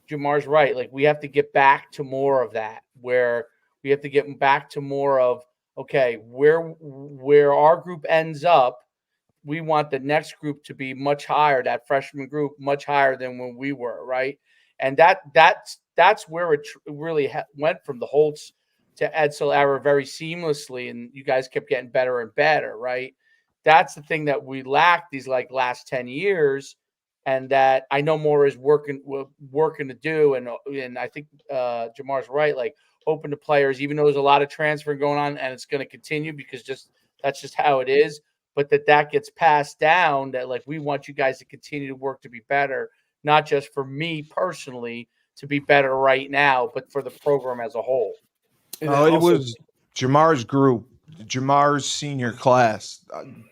Jamar's right. Like, we have to get back to more of that, where we have to get back to more of, okay, where our group ends up, we want the next group to be much higher, that freshman group much higher than when we were, right? And that's where it really went from the Holtz to Edsel era very seamlessly, and you guys kept getting better and better, right? That's the thing that we lacked these last 10 years, and that I know more is working to do, and I think Jamar's right, like open to players, even though there's a lot of transfer going on, and it's going to continue because that's just how it is. But that gets passed down, that like we want you guys to continue to work to be better, not just for me personally to be better right now, but for the program as a whole. Oh, it was Jamar's group, Jamar's senior class.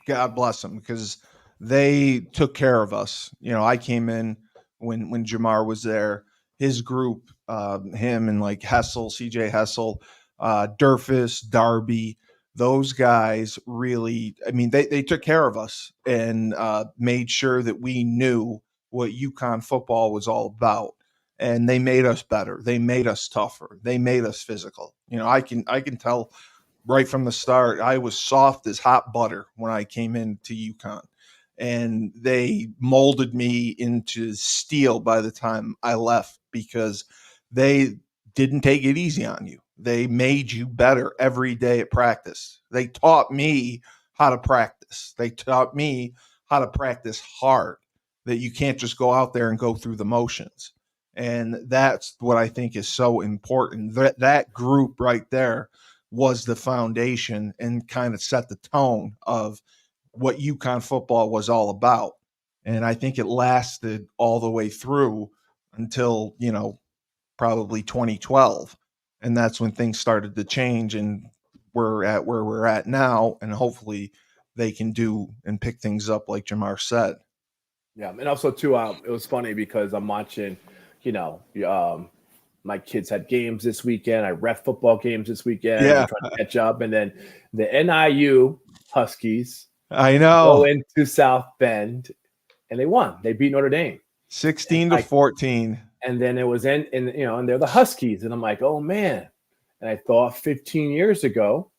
God bless them, because they took care of us. I came in when Jamar was there. His group, him and like Hessel, CJ Hessel, Durfus, Darby, those guys really, they took care of us and made sure that we knew what UConn football was all about. And they made us better. They made us tougher. They made us physical. I can tell right from the start, I was soft as hot butter when I came into UConn. And they molded me into steel by the time I left, because they didn't take it easy on you. They made you better every day at practice. They taught me how to practice. They taught me how to practice hard, that you can't just go out there and go through the motions. And that's what I think is so important. That group right there was the foundation and kind of set the tone of what UConn football was all about. And I think it lasted all the way through until, probably 2012. And that's when things started to change, and we're at where we're at now. And hopefully they can do and pick things up like Jamar said. Yeah. And also too, it was funny because I'm watching, my kids had games this weekend. I ref football games this weekend. Yeah. I'm trying to catch up. And then the NIU Huskies, I know, go into South Bend, and they won. They beat Notre Dame 16-14. And then it was and they're the Huskies, and I'm like, oh man. And I thought 15 years ago,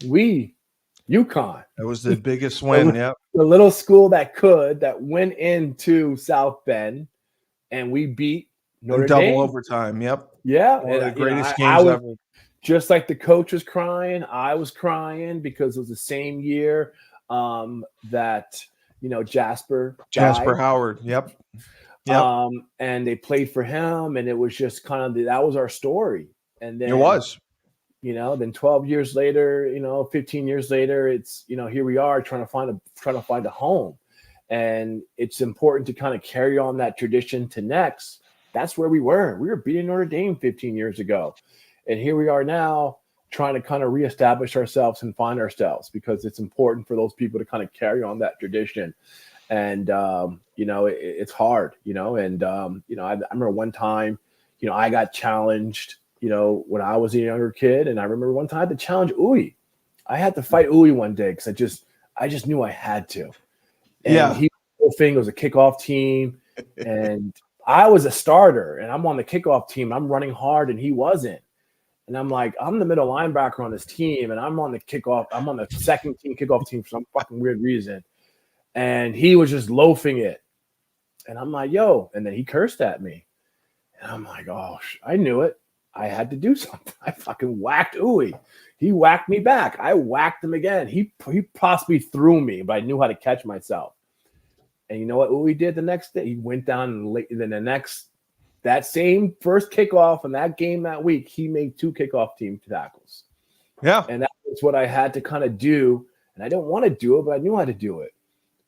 UConn, that was the biggest win. Yep, the little school that went into South Bend, and we beat Notre Dame. Double overtime. Yep. Yeah, one of the greatest games ever. Just like the coach was crying, I was crying, because it was the same year that Jasper died. Howard. Yep. And they played for him, and it was just kind of that was our story. And then it was. Then 12 years later, 15 years later, it's, here we are trying to find a home. And it's important to kind of carry on that tradition to next. That's where we were. We were beating Notre Dame 15 years ago. And here we are now trying to kind of reestablish ourselves and find ourselves, because it's important for those people to kind of carry on that tradition. And, it's hard, and, I remember one time, I got challenged, when I was a younger kid. And I remember one time I had to challenge Uwe. I had to fight Uwe one day because I just knew I had to. And he was it was a kickoff team, and I was a starter, and I'm on the kickoff team. I'm running hard, and he wasn't. And I'm like, I'm the middle linebacker on this team, and I'm on the kickoff. I'm on the second team kickoff team for some fucking weird reason. And he was just loafing it. And I'm like, yo. And then he cursed at me. And I'm like, oh, I knew it. I had to do something. I fucking whacked Uwe. He whacked me back. I whacked him again. He possibly threw me, but I knew how to catch myself. And you know what Uwe did the next day? He went down, and then that same first kickoff in that game that week, he made 2 kickoff team tackles. Yeah. And that was what I had to kind of do. And I didn't want to do it, but I knew how to do it.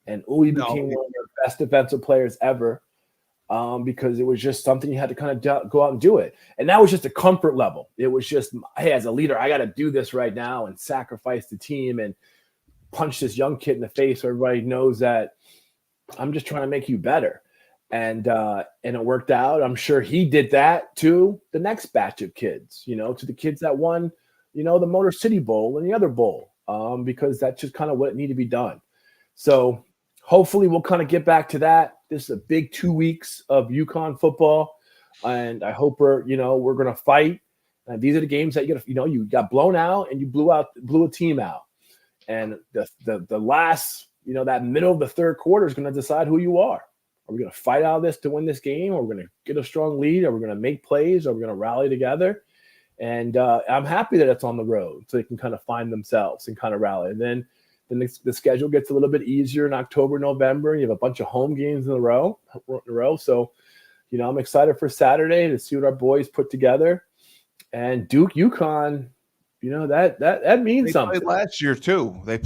And Uwe became one of the best defensive players ever, because it was just something you had to kind of go out and do it. And that was just a comfort level. It was just, hey, as a leader, I got to do this right now and sacrifice the team and punch this young kid in the face so everybody knows that I'm just trying to make you better. And it worked out. I'm sure he did that to the next batch of kids, to the kids that won, the Motor City Bowl and the other bowl, because that's just kind of what needed to be done. So hopefully we'll kind of get back to that. This is a big 2 weeks of Uconn football, and I hope we're going to fight. And these are the games that you got blown out and you blew a team out. And the last, that middle of the third quarter is going to decide who you are. Are we going to fight out of this to win this game? Or are we going to get a strong lead? Are we going to make plays? Are we going to rally together? And I'm happy that it's on the road so they can kind of find themselves and kind of rally. And then the schedule gets a little bit easier in October, November. You have a bunch of home games in a row. So, I'm excited for Saturday to see what our boys put together. And Duke, Uconn, that means something. They played last year too. They've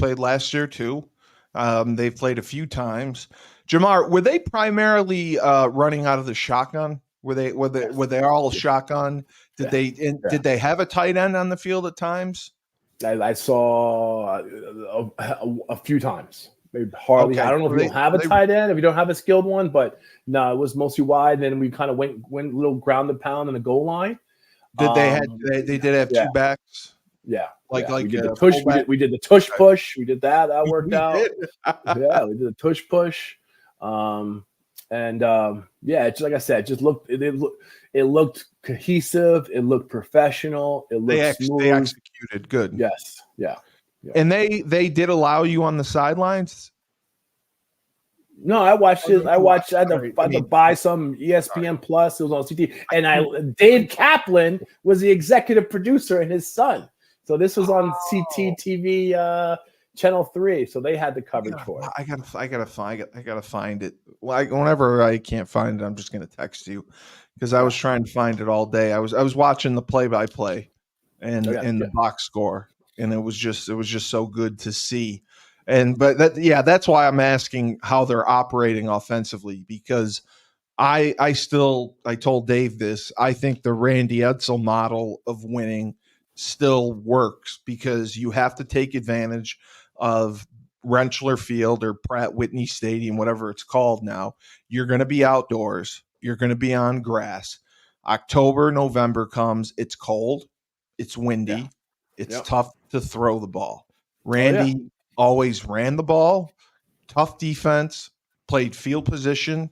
played a few times. Jamar, were they primarily running out of the shotgun? Were they all shotgun? Did they have a tight end on the field at times? I saw a few times. Maybe hardly. Okay. I don't know if you don't have a tight end, if you don't have a skilled one, but no, it was mostly wide. Then we kind of went a little ground and pound on the goal line. Did they did have 2 backs? Yeah. Like we did the tush. We did the tush push. We did that. That worked out. Yeah, we did the tush push. It's like I said, it looked cohesive. It looked professional. It looked smooth. They executed good. Yes. Yeah. And they did allow you on the sidelines? No, I watched it. I had to buy some ESPN Plus. It was on CT. And Dave Kaplan was the executive producer and his son. So this was on CT TV Channel 3. So they had the coverage for it. I gotta find it. Whenever I can't find it, I'm just gonna text you, because I was trying to find it all day. I was watching the play-by-play and the box score, and it was just so good to see. But that's why I'm asking how they're operating offensively, because I told Dave this. I think the Randy Edsall model of winning still works, because you have to take advantage of Rentschler Field or Pratt Whitney Stadium, whatever it's called now. You're going to be outdoors. You're going to be on grass. October, November comes. It's cold. It's windy. Yeah. It's tough to throw the ball. Randy always ran the ball. Tough defense. Played field position.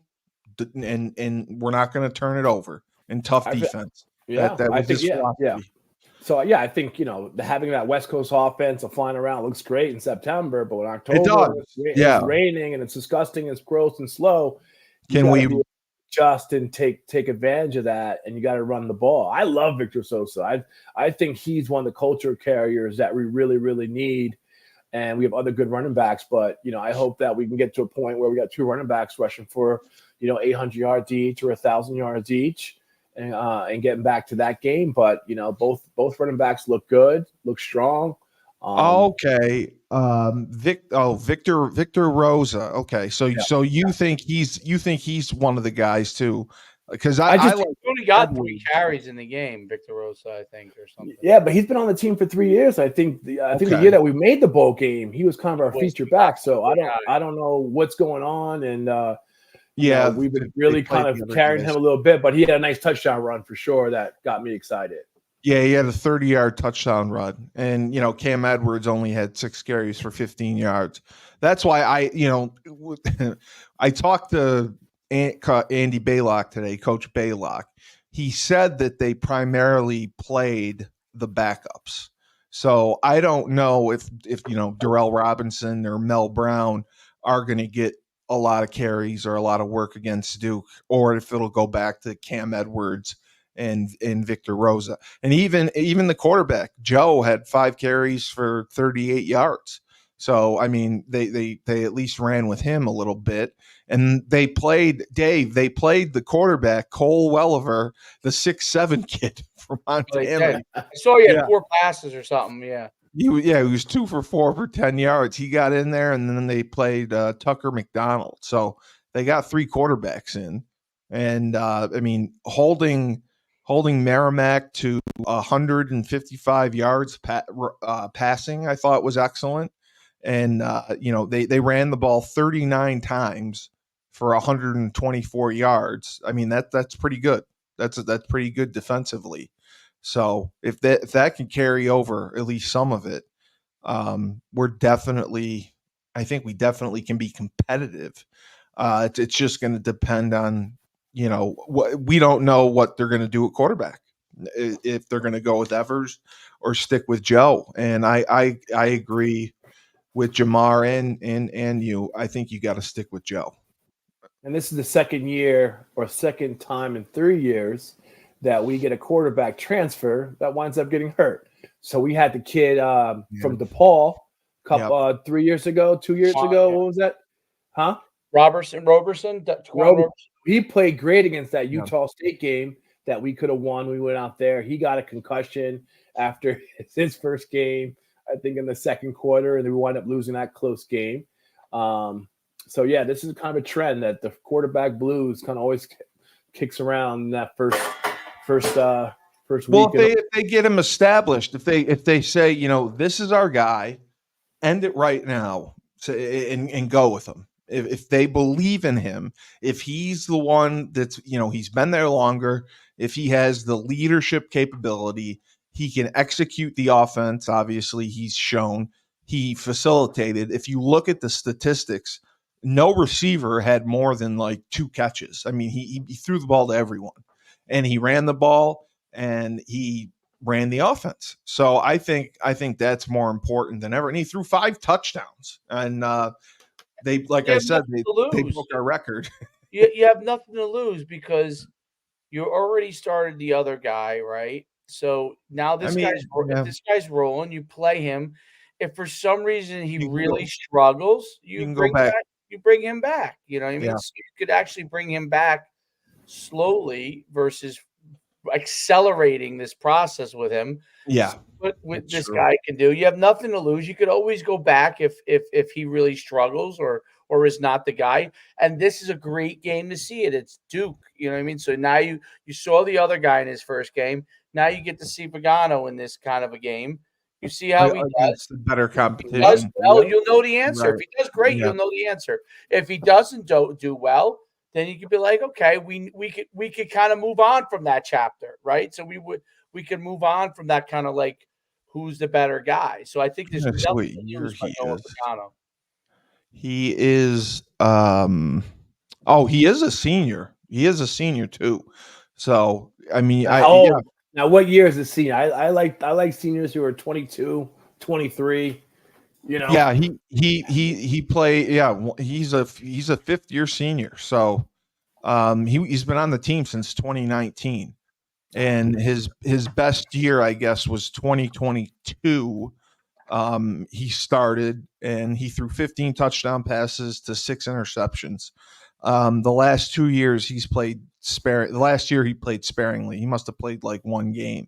And we're not going to turn it over. And tough defense. That was his philosophy. So, I think, having that West Coast offense of flying around looks great in September, but in October, it's raining and it's disgusting, it's gross and slow. Can we adjust and take advantage of that, and you got to run the ball? I love Victor Sosa. I think he's one of the culture carriers that we really, really need, and we have other good running backs, but, I hope that we can get to a point where we got 2 running backs rushing for, 800 yards each or 1,000 yards each. and getting back to that game. But both running backs look good, look strong. Okay. Victor Rosa. Okay. So you think he's one of the guys too? Because I just like he only got 3 carries in the game, Victor Rosa, I think, or something. Yeah, but he's been on the team for 3 years. I think the year that we made the bowl game, he was kind of our feature back. So I don't know what's going on, and we've been really kind of carrying him a little bit. But he had a nice touchdown run for sure that got me excited. Yeah, he had a 30-yard touchdown run, and Cam Edwards only had 6 carries for 15 yards. That's why I talked to Andy Baylock today, Coach Baylock. He said that they primarily played the backups. So I don't know if Darrell Robinson or Mel Brown are going to get a lot of carries or a lot of work against Duke, or if it'll go back to Cam Edwards and Victor Rosa. And even the quarterback, Joe, had 5 carries for 38 yards. So, I mean, they at least ran with him a little bit. And they played the quarterback, Cole Welliver, the 6'7" kid from Montana. I saw he had 4 passes or something. Yeah. He was 2 for 4 for 10 yards. He got in there, and then they played Tucker McDonald. So they got 3 quarterbacks in. And, I mean, holding Merrimack to 155 yards passing, I thought was excellent. And, they ran the ball 39 times for 124 yards. I mean, that's pretty good. That's pretty good defensively. So if that can carry over at least some of it, I think we definitely can be competitive. It's just going to depend on, we don't know what they're going to do at quarterback, if they're going to go with Evers or stick with Joe. And I agree with Jamar and you. I think you got to stick with Joe. And this is the second time in 3 years that we get a quarterback transfer that winds up getting hurt. So we had the kid from DePaul 2 years ago. What was that? Huh? Roberson. He played great against that Utah State game that we could have won. We went out there. He got a concussion after his first game, I think in the second quarter, and then we wound up losing that close game. So this is kind of a trend that the quarterback blues kind of always kicks around in that first week. Well, if they get him established, if they say, this is our guy, end it right now, and go with him. If they believe in him, if he's the one that's, he's been there longer, if he has the leadership capability, he can execute the offense. Obviously, he's shown he facilitated. If you look at the statistics, no receiver had more than like 2 catches. I mean, he threw the ball to everyone, and he ran the ball, and he ran the offense. So I think that's more important than ever. And he threw 5 touchdowns, and they broke our record. You have nothing to lose because you already started the other guy, right? So now if this guy's rolling, you play him. If for some reason he really struggles, you bring him back. You know what I mean? Yeah. So you could actually bring him back slowly versus accelerating this process with him. Yeah. What this guy can do. You have nothing to lose. You could always go back if he really struggles or is not the guy. And this is a great game to see it. It's Duke. You know what I mean? So now you saw the other guy in his first game. Now you get to see Pagano in this kind of a game. You see how he does. Better competition. Does well, you'll know the answer. Right. If he does great, you'll know the answer. If he doesn't do well, then you could be like, okay, we could kind of move on from that chapter, right? So we could move on from that kind of like who's the better guy. So I think there's nothing to lose by going Pagano. He is he is a senior. He is a senior too. So I mean, now what year is the senior? I like seniors who are 22, 23. Yeah, he played. Yeah, he's a 5th year senior. So he's been on the team since 2019, and his best year, I guess, was 2022. He started and he threw 15 touchdown passes to 6 interceptions. The last 2 years he's played the last year he played sparingly. He must have played like one game.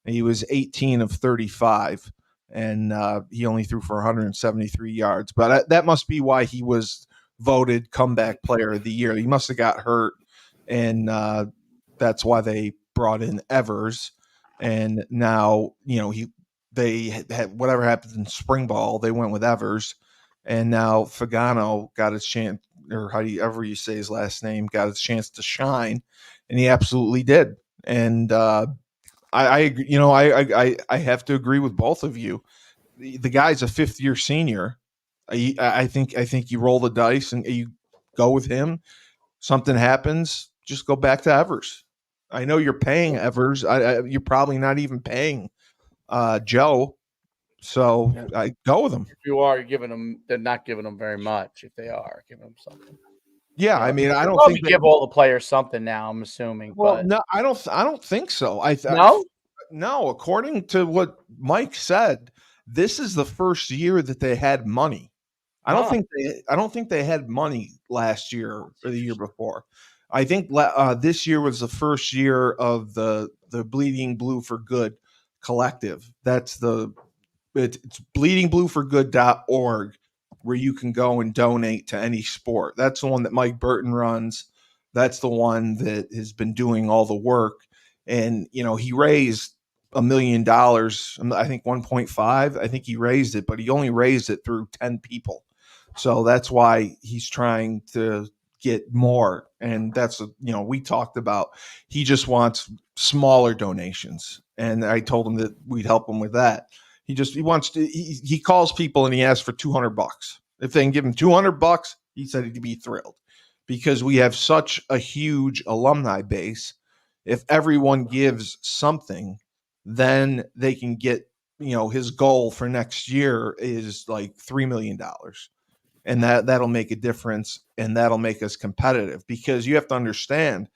He was 18 of 35, and he only threw for 173 yards. But that must be why he was voted comeback player of the year. He must have got hurt, and that's why they brought in Evers. And now, they had whatever happened in spring ball, they went with Evers, and now Fagano got his chance, or however you say his last name, got his chance to shine, and he absolutely did. And I have to agree with both of you. The guy's a fifth-year senior. I think you roll the dice and you go with him. Something happens, just go back to Evers. I know you're paying Evers. You're probably not even paying Joe. So I go with him. If you are, they're not giving them very much. If they are giving them something. Yeah, I mean, I don't think give all the players something now. I'm assuming. Well, but. no, I don't think so. No. No, according to what Mike said, this is the first year that they had money. I don't think they had money last year or the year before. I think this year was the first year of the Bleeding Blue for Good collective. That's it's bleedingblueforgood.org, where you can go and donate to any sport. That's the one that Mike Burton runs. That's the one that has been doing all the work. And, he raised $1 million, I think 1.5. I think he raised it, but he only raised it through 10 people. So that's why he's trying to get more. And that's, we talked about, he just wants smaller donations. And I told him that we'd help him with that. He calls people and he asks for $200. If they can give him $200, he said he'd be thrilled, because we have such a huge alumni base. If everyone gives something, then they can get, his goal for next year is like $3 million. And that'll make a difference, and that'll make us competitive, because you have to understand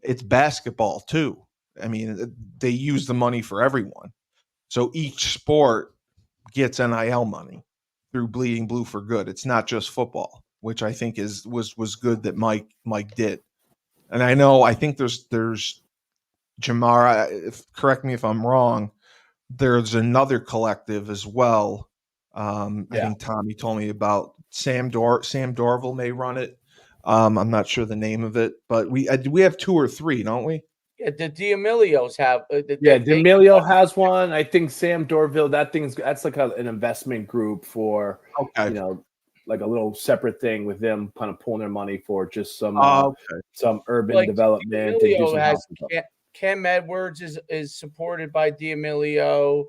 it's basketball too. I mean, they use the money for everyone. So each sport gets NIL money through Bleeding Blue for Good. It's not just football, which I think was good that Mike did. And I think there's Jamar, correct me if I'm wrong, there's another collective as well. I think Tommy told me about Sam Dorville may run it. I'm not sure the name of it, but we have 2 or 3, don't we? Yeah, the D'Amelios have. D'Amelio has one. I think Sam Dorville. That's like an investment group for, like a little separate thing with them, kind of pulling their money for just some urban development. Cam Edwards is supported by D'Amelio.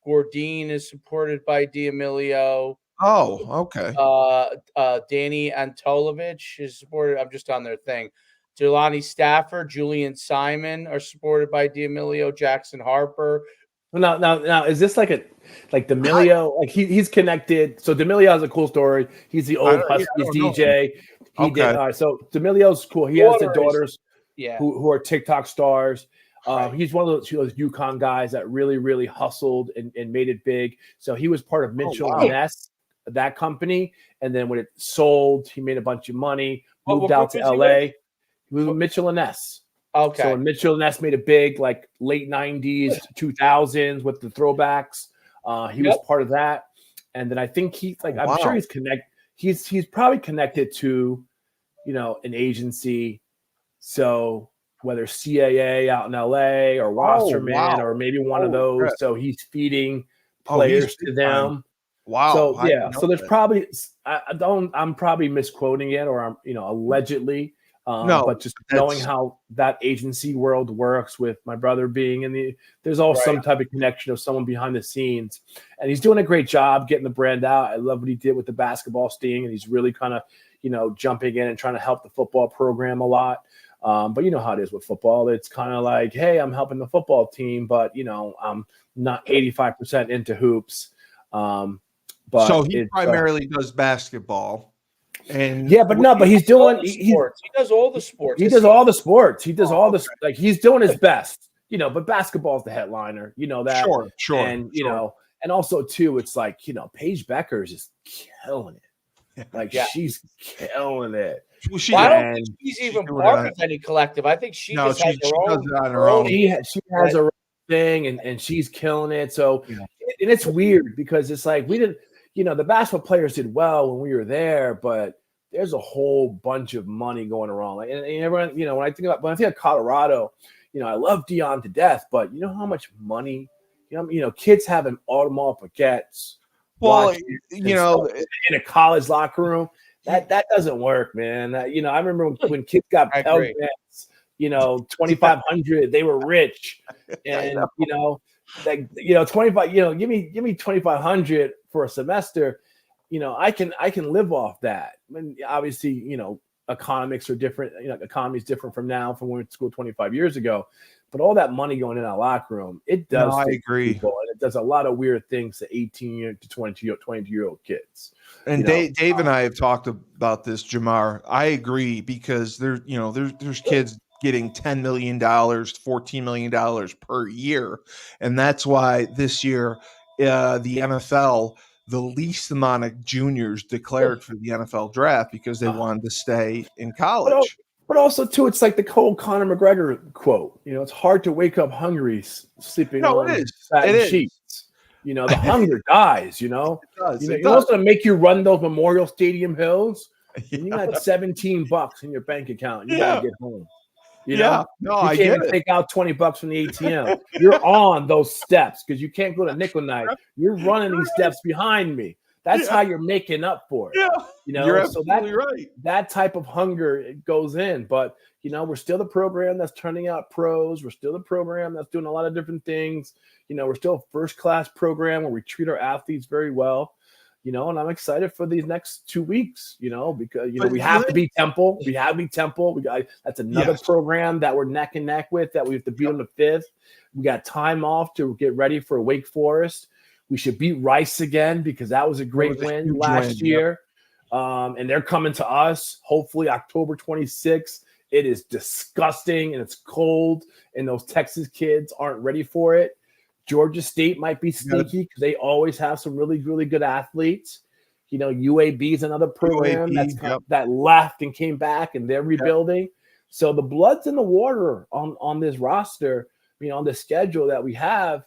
Gordine is supported by D'Amelio. Oh, okay. Danny Antolovich is supported. I'm just on their thing. Jelani Stafford, Julian Simon are supported by D'Amelio. Jackson Harper. Now, is this like D'Amelio? Like he's connected. So D'Amelio has a cool story. He's the old Huskies DJ. He did. So D'Amelio's cool. He has the daughters, who are TikTok stars. He's one of those Uconn guys that really, really hustled and made it big. So he was part of Mitchell and Ness, that company. And then when it sold, he made a bunch of money, moved out to LA. He was with Mitchell and Ness. Okay. So when Mitchell and Ness made it big, like late 90s, 2000s with the throwbacks, he was part of that. And then I think I'm sure he's connected. He's probably connected to, an agency. So whether CAA out in LA or Wasserman or maybe one of those. Crap. So he's feeding players to them. Time. Wow. So so there's probably I'm probably misquoting it, or I'm allegedly. But just knowing how that agency world works, with my brother being there's all some type of connection of someone behind the scenes, and he's doing a great job getting the brand out. I love what he did with the basketball sting, and he's really kind of jumping in and trying to help the football program a lot. But you know how it is with football. It's kind of like, hey, I'm helping the football team, but I'm not 85% into hoops. But so he primarily does basketball. And but he's doing he does all the sports. He does all the sports. He does all the like he's doing his best, but basketball's the headliner, that. Sure. And and also too, it's like, Paige Beckers is killing it. Like she's killing it. Well, Well, I don't And think she's even doing part it. of any collective. I think she No, just has she her does own. it on her own. she has her own thing, and she's killing it. So, Yeah. and it's weird because it's like we didn't, the basketball players did well when we were there, but there's a whole bunch of money going around. Like, and everyone, when I think of Colorado, I love Dion to death, but you know how much money, kids having automatic baguettes. Well, watching and stuff in a college locker room. That doesn't work, man. I remember when kids got I Pell agree. Grants, 2,500, they were rich. And, know. 25, give me 2,500 for a semester. I can live off that. And obviously, economics are different. Economy is different from now from when we went to school 25 years ago. But all that money going in our locker room, it does. No, I agree. People, and it does a lot of weird things to 18 to 22-year-old kids. And Dave and I have talked about this, Jamar. I agree because there's kids getting $10 million, $14 million per year. And that's why this year, the NFL, the least amount of juniors declared for the NFL draft because they wanted to stay in college. But also, too, it's like the whole Conor McGregor quote. It's hard to wake up hungry sleeping on satin sheets. The hunger dies, It does. You know what's going to make you run those Memorial Stadium hills? Yeah. You got $17 in your bank account. You got to get home. You I can't get even it. take out $20 from the ATM. You're on those steps because you can't go to nickel night. You're running these steps behind me. That's how you're making up for it. Yeah. You're absolutely right. That type of hunger, it goes in. But, we're still the program that's turning out pros. We're still the program that's doing a lot of different things. We're still a first-class program where we treat our athletes very well. And I'm excited for these next 2 weeks, because, we have to beat Temple. We have to beat Temple. That's another program that we're neck and neck with that we have to beat on the 5th. We got time off to get ready for Wake Forest. We should beat Rice again because that was a great win last year. And they're coming to us, hopefully October 26th. It is disgusting and it's cold, and those Texas kids aren't ready for it. Georgia State might be sneaky because they always have some really, really good athletes. UAB is another program that left and came back, and they're rebuilding. So the blood's in the water on this roster, on the schedule that we have.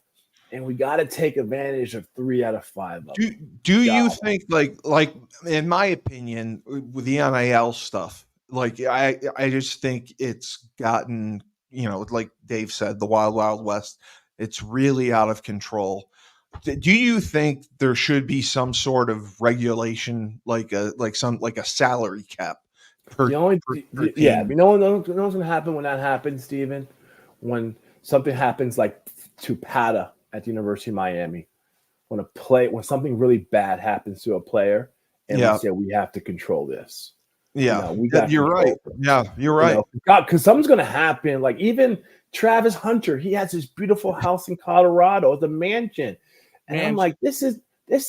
And we got to take advantage of 3 out of 5 of them. Do you think like in my opinion with the NIL stuff, I just think it's gotten, like Dave said, the wild, wild west. It's really out of control. Do you think there should be some sort of regulation, like a salary cap? You know what's going to happen when that happens, Steven? When something happens like to Pata at the University of Miami, when something really bad happens to a player, and we say we have to control this. You're right. Yeah, you're right. Because something's going to happen. Like even Travis Hunter, he has this beautiful house in Colorado, the mansion, and I'm like, this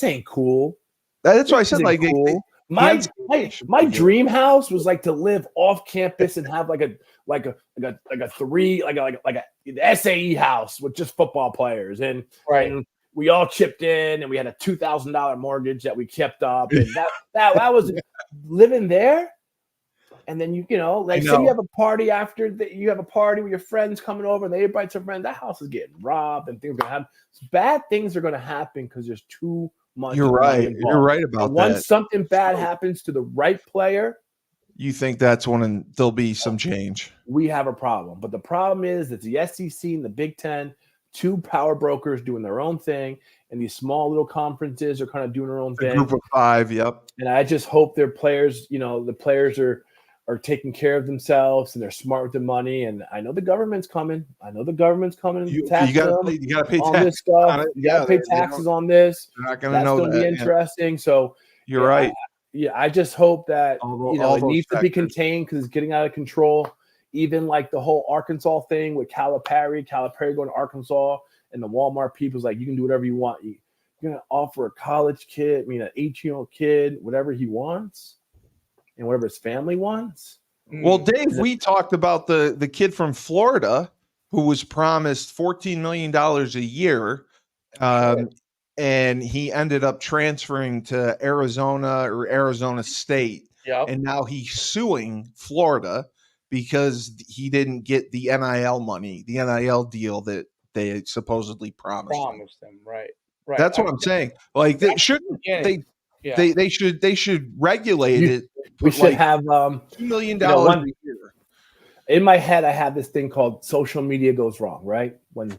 ain't cool. That's why I said like cool. My dream house was like to live off campus and have like a SAE house with just football players, and we all chipped in, and we had a $2,000 mortgage that we kept up, and that was living there. And then say you have a party after that, you have a party with your friends coming over, and they invite some friends. That house is getting robbed, and things are going to happen. Bad things are going to happen because there's too much. You're right. You're right about that. Once something bad happens to the right player, you think that's when there'll be some change. We have a problem. But the problem is that the SEC and the Big Ten, 2 power brokers doing their own thing, and these small little conferences are kind of doing their own thing. Group of 5, yep. And I just hope their players, the players are taking care of themselves and they're smart with the money. And I know the government's coming. You got to pay on tax this stuff. You got to pay taxes on this. They're not going to know that. That's going to be interesting. So you're right. I just hope that it needs to be contained because it's getting out of control. Even like the whole Arkansas thing with Calipari going to Arkansas, and the Walmart people's like, you can do whatever you want. You're going to offer a college kid, an 18-year-old kid, whatever he wants and whatever his family wants. Well, Dave, we talked about the kid from Florida who was promised $14 million a year. And he ended up transferring to Arizona State. Yep. and now he's suing Florida because he didn't get the NIL money, the NIL deal that they supposedly promised him. Them, right? Right. That's what I'm saying. Like, they shouldn't they? Yeah. They should regulate it. We But should like have $2 million one a year. in my head. I have this thing called social media goes wrong, right? When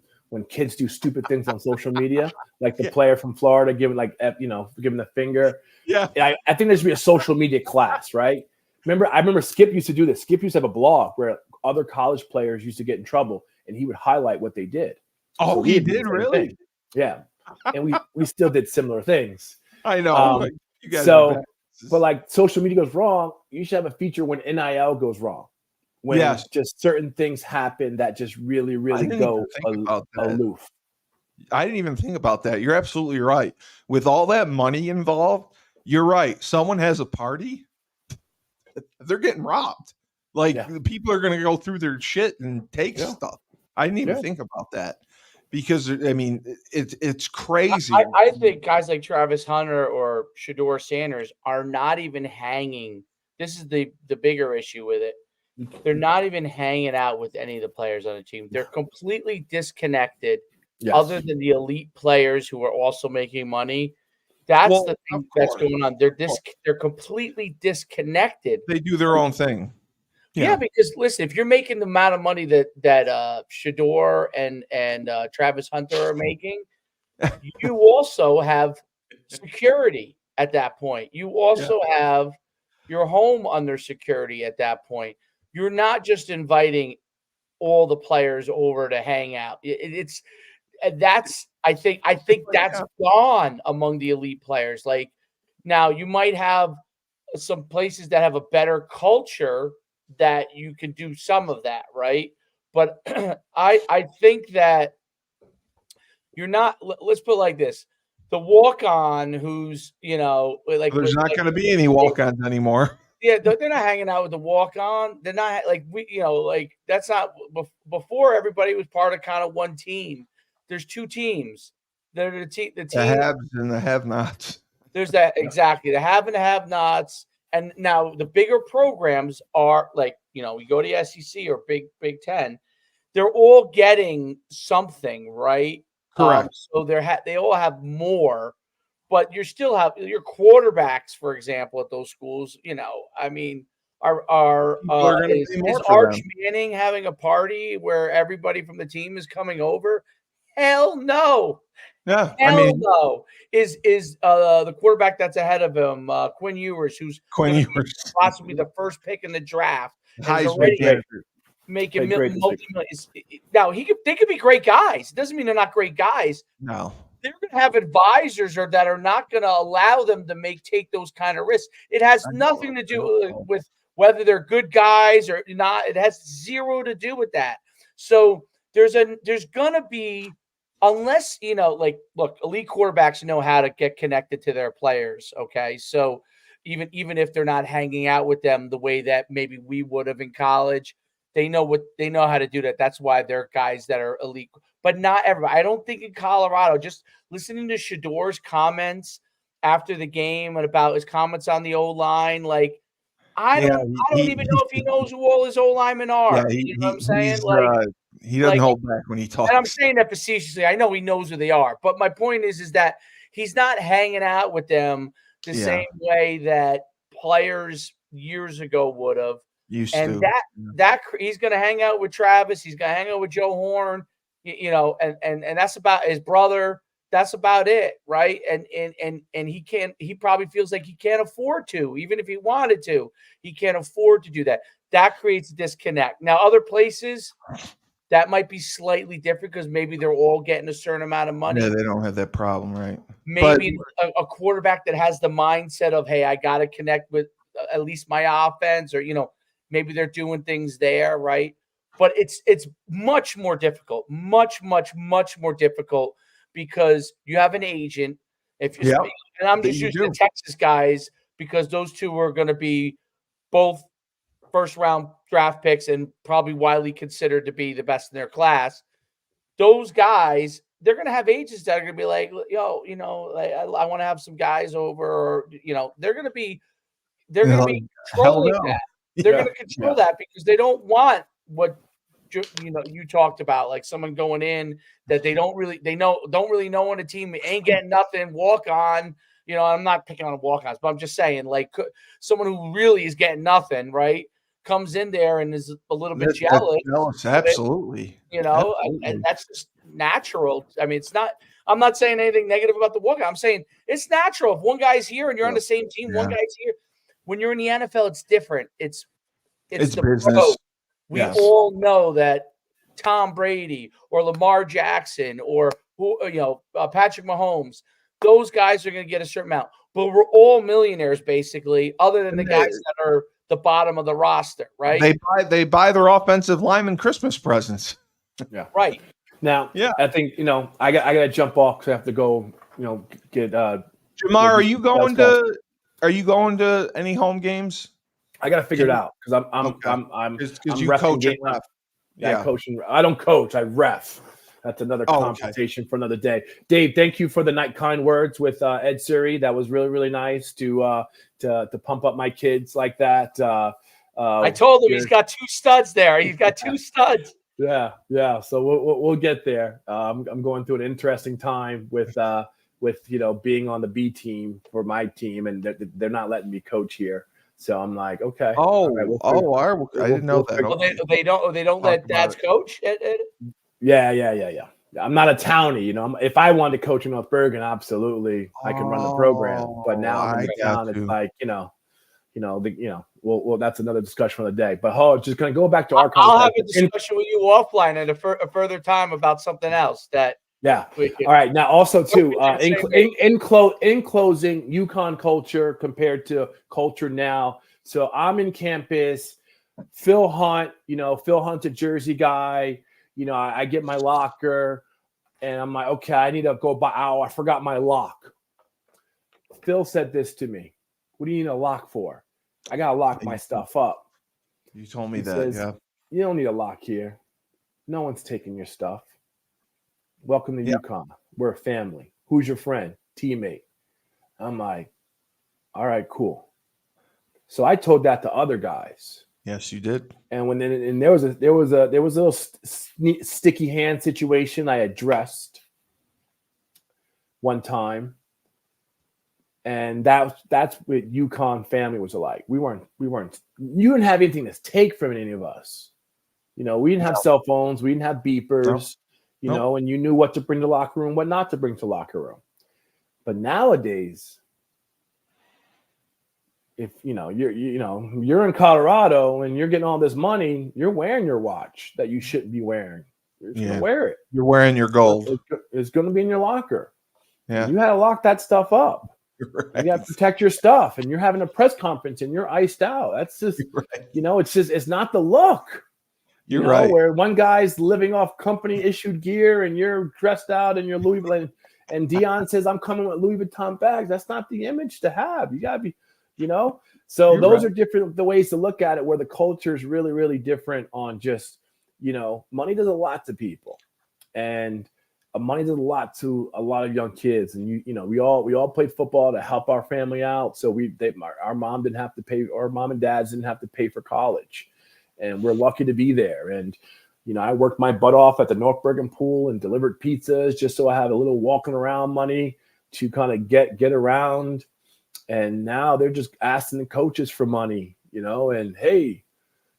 kids do stupid things on social media, like the player from Florida giving giving the finger. Yeah. I think there should be a social media class, right? I remember Skip used to do this. Skip used to have a blog where other college players used to get in trouble, and he would highlight what they did. Oh, So he did really? Thing. Yeah, and we still did similar things. I know. You guys but like social media goes wrong, you should have a feature when NIL goes wrong. When just certain things happen that just really, really go aloof. I didn't even think about that. You're absolutely right. With all that money involved, you're right. Someone has a party, they're getting robbed. Like people are going to go through their shit and take stuff. I didn't even think about that because I mean it's crazy. I think guys like Travis Hunter or Shedeur Sanders are not even hanging. This is the bigger issue with it. They're not even hanging out with any of the players on the team. They're completely disconnected. Yes. Other than the elite players who are also making money. That's the thing that's going on. They're completely disconnected. They do their own thing. Yeah, because listen, if you're making the amount of money that Shedeur and Travis Hunter are making, you also have security at that point. You also have your home under security at that point. You're not just inviting all the players over to hang out. I think that's gone among the elite players. Like now you might have some places that have a better culture that you can do some of that, right? But I think that you're not, let's put it like this. The walk-on who's, like there's not going to be any walk-ons anymore. Yeah, they're not hanging out with the walk-on. They're not like that's not before everybody was part of kind of one team. There's two teams. They're the team. The haves and the have-nots. There's that exactly. The have and the have-nots. And now the bigger programs are like, you go to the SEC or Big Ten. They're all getting something, right? Correct. So they all have more. But you still have your quarterbacks, for example, at those schools. I mean, is Arch Manning having a party where everybody from the team is coming over? Hell no. Yeah, no. Is the quarterback that's ahead of him, Quinn Ewers, who's possibly the first pick in the draft, making multi-millions. Now they could be great guys. It doesn't mean they're not great guys. No. They're going to have advisors that are not going to allow them to take those kind of risks. It has nothing to do with whether they're good guys or not. It has zero to do with that. So there's going to be, unless, look, elite quarterbacks know how to get connected to their players. Okay. So even if they're not hanging out with them the way that maybe we would have in college, they know how to do that. That's why they're guys that are elite. But not everybody. I don't think in Colorado, just listening to Shedeur's comments after the game and about his comments on the O-line, like I don't even know if he knows who all his O-linemen are. Yeah, you know what I'm saying? He doesn't hold back when he talks. And I'm saying that facetiously. I know he knows who they are. But my point is that he's not hanging out with them the same way that players years ago would have. That he's going to hang out with Travis. He's going to hang out with Joe Horn. And that's about his brother. That's about it, right? And he probably feels like he can't afford to, even if he wanted to, he can't afford to do that. That creates a disconnect. Now, other places that might be slightly different because maybe they're all getting a certain amount of money. Yeah, they don't have that problem, right? Maybe a quarterback that has the mindset of, hey, I got to connect with at least my offense, or maybe they're doing things there, right? But it's much more difficult, much more difficult because you have an agent. If you're speaking, and I'm just using the Texas guys because those two are going to be both first-round draft picks and probably widely considered to be the best in their class. Those guys, they're going to have agents that are going to be like, yo, I want to have some guys over, or they're going to be they're They're going to be hell controlling no. that. They're Yeah, going to control that because they don't want what you talked about, like someone going in that don't really know on a team, ain't getting nothing, walk on. I'm not picking on walk-ons, but I'm just saying, like, someone who really is getting nothing, right, comes in there and is a little bit That's jealous. jealous, absolutely. And Absolutely. that's just natural. I mean, it's not. I'm not saying anything negative about the walk-on. I'm saying it's natural. If one guy's here and you're on the same team, one Yeah. guy's here. When you're in the NFL, it's different. It's the business. pros. We Yes. all know that Tom Brady or Lamar Jackson or Patrick Mahomes, those guys are going to get a certain amount. But we're all millionaires, basically, other than the guys that are the bottom of the roster, right? They buy their offensive lineman Christmas presents. Yeah. Right. Now, Yeah. I think, I got to jump off because I have to go, get Jamar, are you going to any home games? I got to figure it out because I'm you refing coach and game. ref. Yeah, coaching. I don't coach. I ref. That's another conversation for another day. Dave, thank you for the kind words with Ed Suri. That was really, really nice to pump up my kids like that. I told him he's got 2 studs there. He's got 2 studs. Yeah. So we'll get there. I'm going through an interesting time with being on the B team for my team, and they're not letting me coach here. So I'm like, okay. I didn't know that. Well, they don't let dads coach. Yeah. I'm not a townie, if I wanted to coach in North Bergen, absolutely, I can run the program. But now I'm in the town. It's like, well, that's another discussion for the day. But just going to go back to our I'll have a discussion with you offline at a further time about something else that. Yeah. All right. Now, also too, in closing, Uconn culture compared to culture now. So I'm in campus. Phil Hunt's a Jersey guy. I get my locker, and I'm like, okay, I need to go buy. Oh, I forgot my lock. Phil said this to me. What do you need a lock for? I gotta lock my stuff up. You told me He says, yeah. You don't need a lock here. No one's taking your stuff. Welcome to Uconn. We're a family. Who's your friend? Teammate. I'm like, all right, cool. So I told that to other guys. Yes, you did. And there was a little sticky hand situation I addressed one time, and that's what Uconn family was like. We weren't. You didn't have anything to take from any of us. We didn't have cell phones. We didn't have beepers. And you knew what to bring to the locker room, what not to bring to the locker room. But nowadays, if you're in Colorado and you're getting all this money, you're wearing your watch that you shouldn't be wearing. You're just gonna wear it. You're wearing your gold. It's going to be in your locker. Yeah. You had to lock that stuff up. Right. You got to protect your stuff, and you're having a press conference and you're iced out. That's just, it's not the look. You're right. Where one guy's living off company issued gear and you're dressed out in your Louis Vuitton, and Dion says, I'm coming with Louis Vuitton bags. That's not the image to have. You got to be, So those are different the ways to look at it, where the culture is really, really different on just, money does a lot to people, and money does a lot to a lot of young kids. And we all played football to help our family out. So our mom didn't have to pay, or mom and dads didn't have to pay for college. And we're lucky to be there. And, I worked my butt off at the North Bergen pool and delivered pizzas just so I had a little walking around money to kind of get around. And now they're just asking the coaches for money, and hey,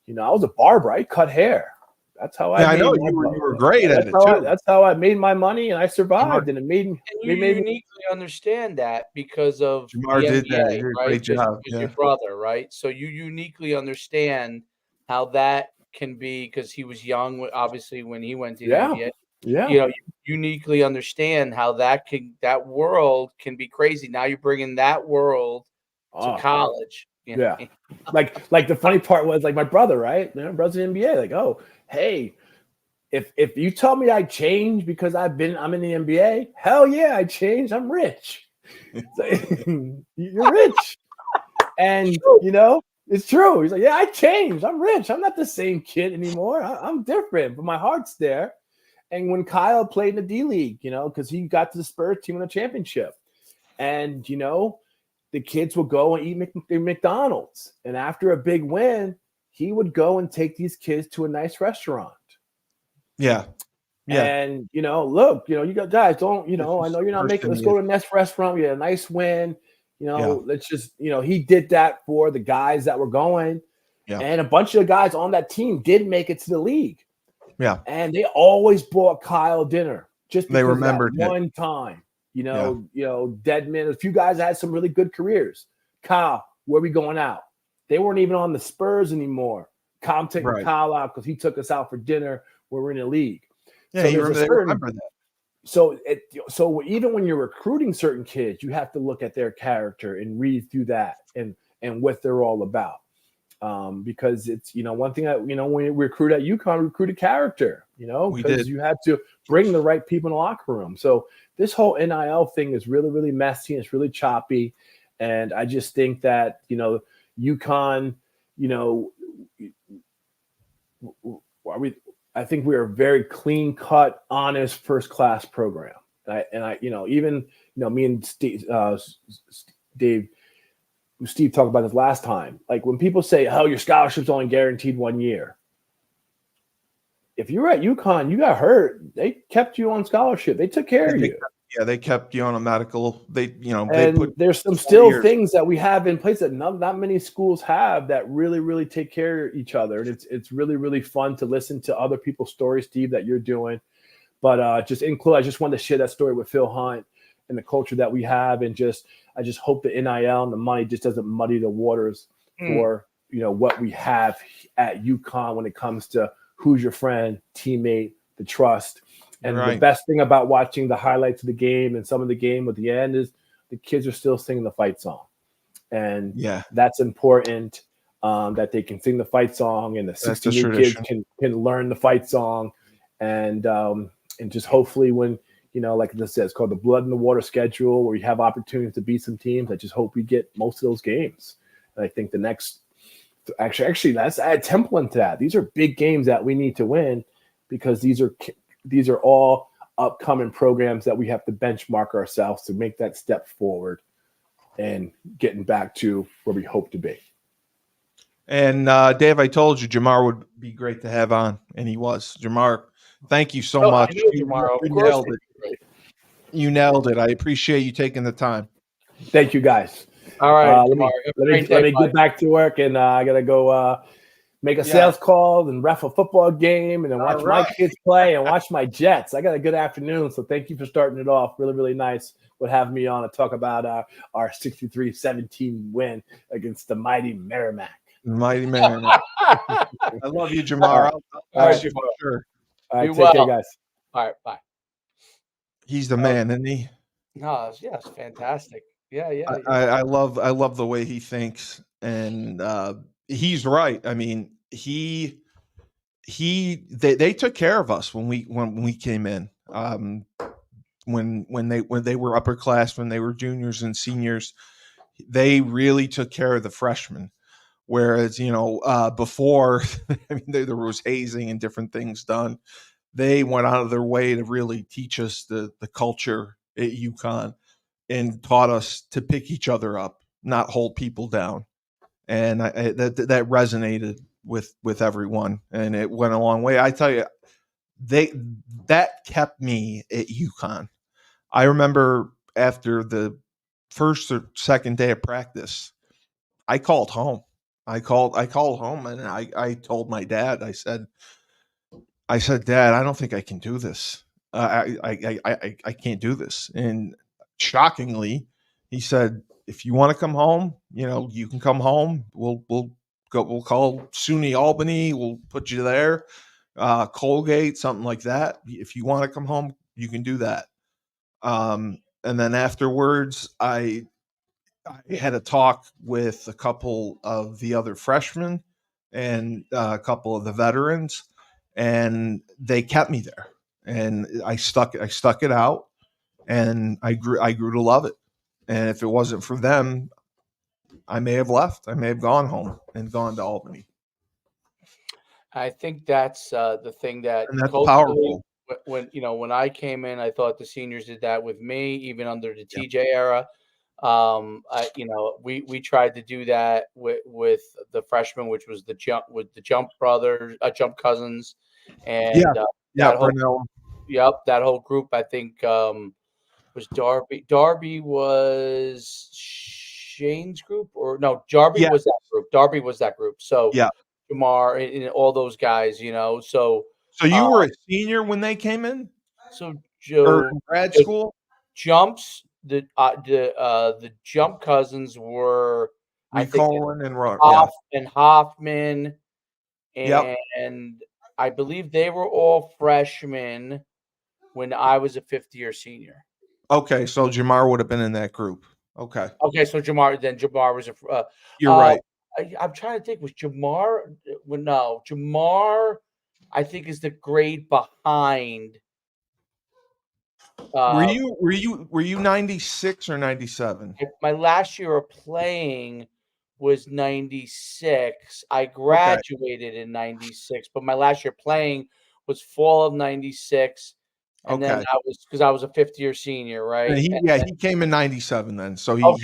I was a barber. I cut hair. That's how I know you were great at it too. That's how I made my money, and I survived. And it made me. And you uniquely understand that because of Jamar did NBA, that. right? Great job. Your brother, right? So you uniquely understand how that can be, because he was young, obviously, when he went to the NBA. Yeah. You uniquely understand how that world can be crazy. Now you're bringing that world to college. Yeah. Like the funny part was, like, my brother, right? My brother's in the NBA. Like, oh, hey, if you tell me I changed because I'm in the NBA, hell yeah, I changed. I'm rich. You're rich. And it's true. He's like, yeah, I changed. I'm rich. I'm not the same kid anymore. I'm different, but my heart's there. And when Kyle played in the D League, because he got to the Spurs team in a championship, and the kids would go and eat McDonald's. And after a big win, he would go and take these kids to a nice restaurant. Yeah. Yeah. And, look, you got guys, don't, I know you're not making, let's go to a nice restaurant. We had a nice win. Let's just, he did that for the guys that were going. Yeah. And a bunch of the guys on that team did make it to the league. Yeah. And they always bought Kyle dinner just because they remembered that one time. Deadman, a few guys had some really good careers. Kyle, where we going out? They weren't even on the Spurs anymore. I'm taking Kyle out because he took us out for dinner when we're in the league. Yeah, they remember that. So even when you're recruiting certain kids, you have to look at their character and read through that and what they're all about. Because it's, one thing that, when we recruit at Uconn, recruit a character, because you have to bring the right people in the locker room. So this whole NIL thing is really, really messy. And it's really choppy. And I just think that, Uconn, I think we're a very clean cut, honest, first class program. Even me and Steve talked about this last time. Like when people say, "Oh, your scholarship's only guaranteed 1 year." If you were at Uconn, you got hurt, they kept you on scholarship. They took care of you. Yeah, they kept you on a medical. There's some still things that we have in place that not many schools have that really, really take care of each other. And it's really, really fun to listen to other people's stories, Steve, that you're doing. But just in close, I just wanted to share that story with Phil Hunt and the culture that we have, and I just hope the NIL and the money just doesn't muddy the waters for what we have at Uconn when it comes to who's your friend, teammate, the trust. And the best thing about watching the highlights of the game and some of the game at the end is the kids are still singing the fight song. And that's important, that they can sing the fight song and the 60 new kids can learn the fight song. And just hopefully when, like I said, it's called the blood in the water schedule, where you have opportunities to beat some teams. I just hope we get most of those games. And I think the next – actually, let's add Temple into that. These are big games that we need to win, because these are all upcoming programs that we have to benchmark ourselves to make that step forward and getting back to where we hope to be. And Dave, I told you Jamar would be great to have on, and he was. Jamar, thank you so much. You nailed it. I appreciate you taking the time. Thank you, guys. All right, let me get back to work, and I gotta go make a sales call and ref a football game, and then watch my kids play and watch my Jets. I got a good afternoon, so thank you for starting it off. Really, really nice with having me on to talk about our 63-17 win against the mighty Merrimack. Mighty Merrimack. I love you, Jamar. All right, sure. All right, take care, guys. All right, bye. He's the man, isn't he? No, yes, fantastic. Yeah. I love the way he thinks, and he's right. I mean, they took care of us when we came in. When they were upperclassmen, when they were juniors and seniors, they really took care of the freshmen. Whereas, before, I mean, there was hazing and different things done. They went out of their way to really teach us the culture at Uconn, and taught us to pick each other up, not hold people down. And that resonated with everyone, and it went a long way. I tell you, that kept me at Uconn. I remember after the first or second day of practice, I called home. I called home, and I told my dad. I said, Dad, I don't think I can do this. I can't do this. And shockingly, he said, if you want to come home, you can come home. We'll call SUNY Albany. We'll put you there. Colgate, something like that. If you want to come home, you can do that. And then afterwards, I had a talk with a couple of the other freshmen and a couple of the veterans, and they kept me there, and I stuck it out, and I grew to love it. And if it wasn't for them, I may have left. I may have gone home and gone to Albany. I think that's the thing that, and that's powerful. When I came in, I thought the seniors did that with me, even under the TJ era. We tried to do that with the freshmen, which was the jump brothers, jump cousins, and that whole Brunell. that whole group. I think was Darby. Darby was Shane's group, or no? Darby was that group. Darby was that group. So Yeah. Jamar and all those guys, So you were a senior when they came in? So Or Joe in grad school? jumps the jump cousins were I think Uconn and Hoffman, Yep. and I believe they were all freshmen when I was a fifth-year senior. Okay, so Jamar would have been in that group. Okay. Okay, so Jamar was a. You're right. I'm trying to think. Was Jamar? Well, no, Jamar. I think is the grade behind. Were you 96 or 97? My last year of playing was 96. I graduated in 96, but my last year playing was fall of 96. And then I was a fifth-year senior, right? He came in 97 then. So I was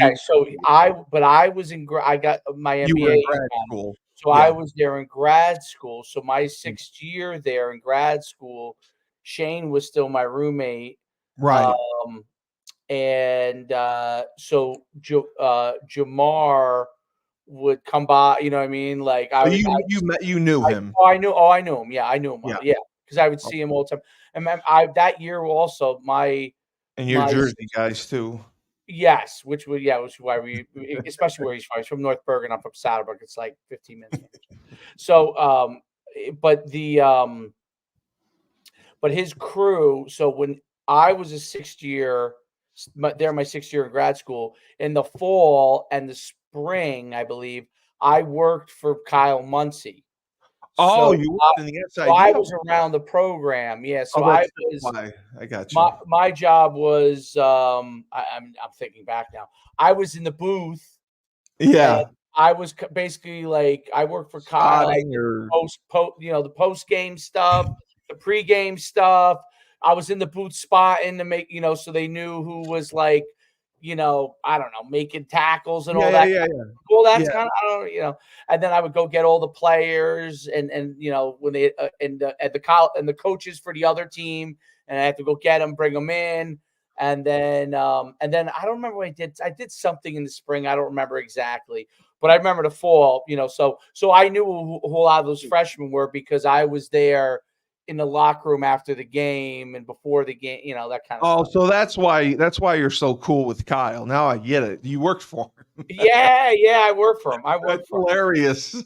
I got my MBA. You were in grad school. So I was there in grad school. So my 6th year there in grad school, Shane was still my roommate. Right. So Jamar would come by, you know what I mean? Like you knew him. I knew him. Yeah, I knew him. Yeah, because I would see him all the time. And that year also and your Jersey guys too. Yes, which why we, especially where he's from. He's from North Bergen. I'm from Saddlebrook. It's like 15 minutes. So, but his crew. So when I was a 6th year, my 6th year in grad school, in the fall and the spring, I believe I worked for Kyle Muncie. Oh, you worked in the inside. So I was around the program. Yeah. So I got you. My job was I'm thinking back now. I was in the booth. Yeah. I was basically like I worked for Kyle. The post game stuff, the pre-game stuff. I was in the booth spotting to make, so they knew who was like, I don't know, making tackles and all that. Well, that's kind of, I don't know, and then I would go get all the players and when they and the coaches for the other team, and I had to go get them, bring them in. And then I don't remember what I did. I did something in the spring. I don't remember exactly, but I remember the fall, so I knew who a lot of those freshmen were because I was there in the locker room after the game and before the game, that kind of stuff. So that's why you're so cool with Kyle. Now I get it. You worked for him. Yeah, I worked for him. That's hilarious.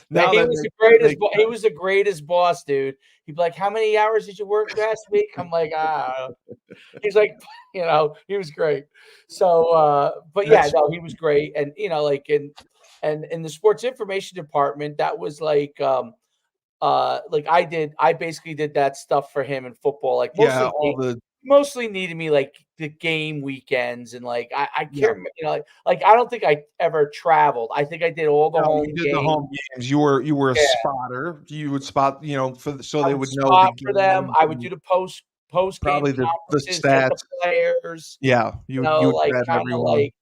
Now he was the greatest boss, dude. He'd be like, "How many hours did you work last week?" I'm like, He's like, he was great. So, but he was great, and in the sports information department, that was like I basically did that stuff for him in football. Like mostly needed me like the game weekends and like I can't like I don't think I ever traveled. I think I did all the home games. The home games. You were a spotter. You would spot, they would know the for them. I would do the post game probably the stats, the players. Yeah, you like kind of like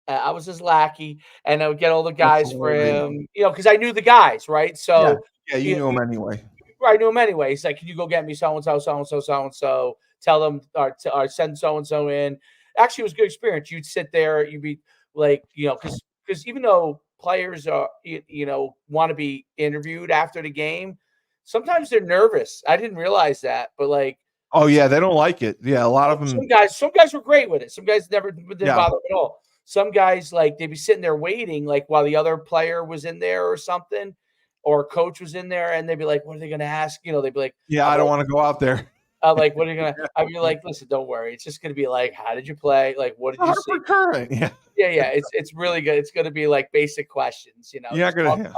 I was his lackey, and I would get all the guys for him, because I knew the guys, right? So you knew him anyway. I knew him anyway. He's like, "Can you go get me so and so, so and so, so and so? Tell them or send so and so in." Actually, it was a good experience. You'd sit there, you'd be like, because even though players are, want to be interviewed after the game, sometimes they're nervous. I didn't realize that, but like, they don't like it. Yeah, a lot of them. Some guys were great with it. Some guys never didn't bother at all. Some guys, like, they'd be sitting there waiting, like, while the other player was in there or something, or coach was in there, and they'd be like, "What are they going to ask?" They'd be like, I don't want to go out there. Like, what are you going to – I'd be like, "Listen, don't worry. It's just going to be like, how did you play? Like, what did you see?" Recurring. Yeah. It's really good. It's going to be, like, basic questions, You're not going to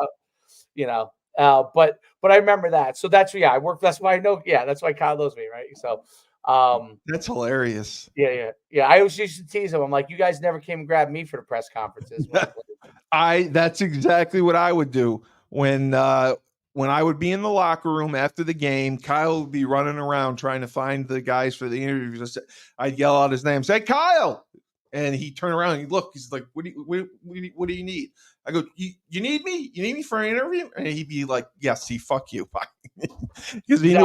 but I remember that. So that's, I work – that's why I know – that's why Kyle knows me, right? So – that's hilarious. Yeah. I always used to tease him. I'm like, you guys never came and grabbed me for the press conferences. That's exactly what I would do when when I would be in the locker room after the game, Kyle would be running around trying to find the guys for the interviews. I'd yell out his name, say, Kyle. And he'd turn around and he'd look. He's like, what do you need? I go, you need me? You need me for an interview? And he'd be like, yes, fuck you. Because he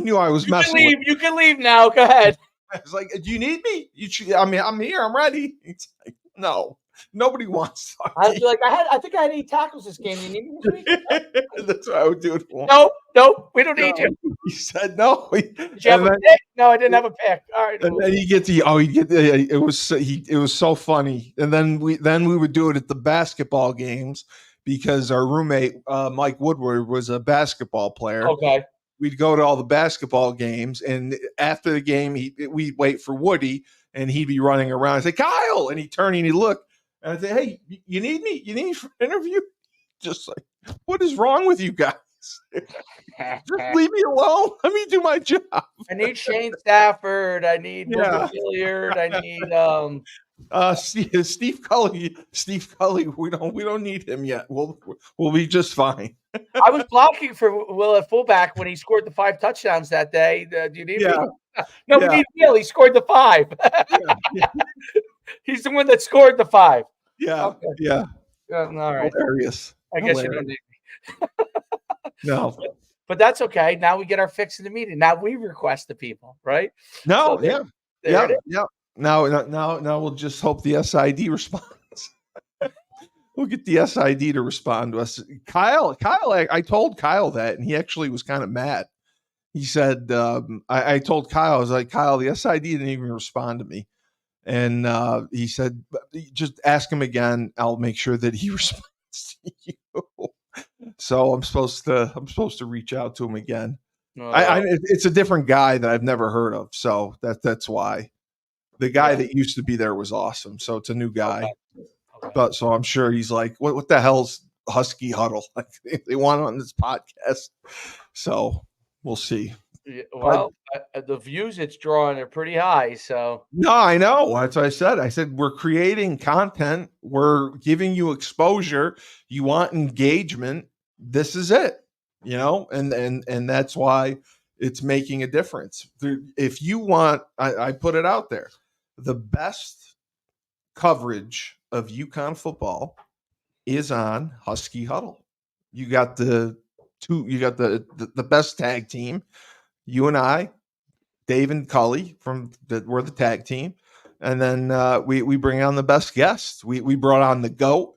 knew I was messing with him. You can leave now. Go ahead. I was like, do you need me? I'm here. I'm ready. It's like, no. Nobody wants to talk I'd be like, I think I had 8 tackles this game. You need me this week? That's what I would do it for. Nope, we don't need you. He said no. Did you have a pick? No, I didn't have a pick. All right. And then it was so funny. And then we would do it at the basketball games because our roommate Mike Woodward was a basketball player. Okay. We'd go to all the basketball games, and after the game, we'd wait for Woody, and he'd be running around. I'd say, Kyle, and he'd turn and he'd look. And I'd say, hey, you need me? You need me for an interview? Just like, what is wrong with you guys? Just leave me alone. Let me do my job. I need Shane Stafford. I need Hilliard. I need Steve Cully. Steve Cully. We don't need him yet. We'll be just fine. I was blocking for Will at fullback when he scored the 5 touchdowns that day. Do you need me? No, we need Will. He scored the 5. He's the one that scored the 5. Yeah. Okay. Yeah. All right. Hilarious. I guess you don't need me. No. But that's okay. Now we get our fix in the meeting. Now we request the people, right? No, So yeah. Now we'll just hope the SID responds. We'll get the SID to respond to us. Kyle, I told Kyle that, and he actually was kind of mad. He said, I told Kyle, I was like, Kyle, the SID didn't even respond to me. And he said, just ask him again. I'll make sure that he responds to you. So I'm supposed to reach out to him again. It's a different guy that I've never heard of. So that's why. The guy that used to be there was awesome. So it's a new guy. Okay. But so I'm sure he's like, what the hell's Husky Huddle? Like, they want him on this podcast. So we'll see. Well, the views it's drawing are pretty high. So no, I know. That's what I said. I said we're creating content. We're giving you exposure. You want engagement. This is it. And that's why it's making a difference. If you want, I put it out there. The best coverage of Uconn football is on Husky Huddle. You got the best tag team. You and I, Dave and Cully we're the tag team. And then we bring on the best guests. We brought on the GOAT.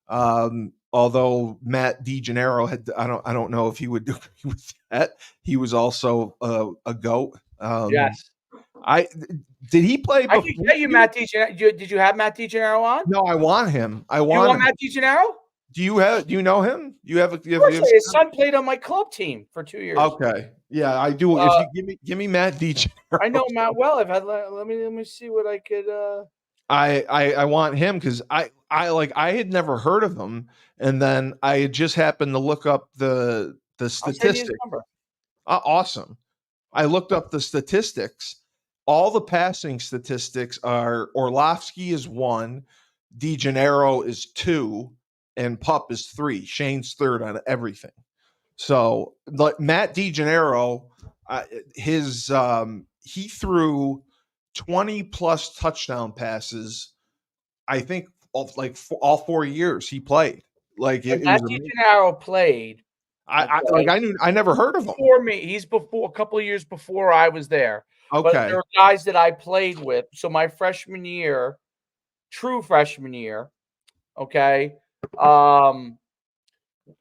Although Matt DiGennaro I don't know if he would agree with that. He was also a GOAT. Yes. Did he play before? I can get you Matt DiGennaro. Did you have Matt DiGennaro on? No, I want him. You want Matt DiGennaro? Do you know him? His son played on my club team for 2 years. Okay. Yeah, I do. If you give me Matt DiGennaro. I know Matt well. Let me see what I could I want him because I had never heard of him, and then I had just happened to look up the statistics. Awesome. I looked up the statistics. All the passing statistics are Orlovsky is 1, DiGennaro is 2, and Pup is 3. Shane's 3rd on everything. So like Matt DiGennaro, he threw 20 plus touchdown passes. I think all 4 years he played. Like Matt DiGennaro played. I never heard of him. Before me, he's a couple of years before I was there. Okay. But there are guys that I played with. So my freshman year, true freshman year, okay.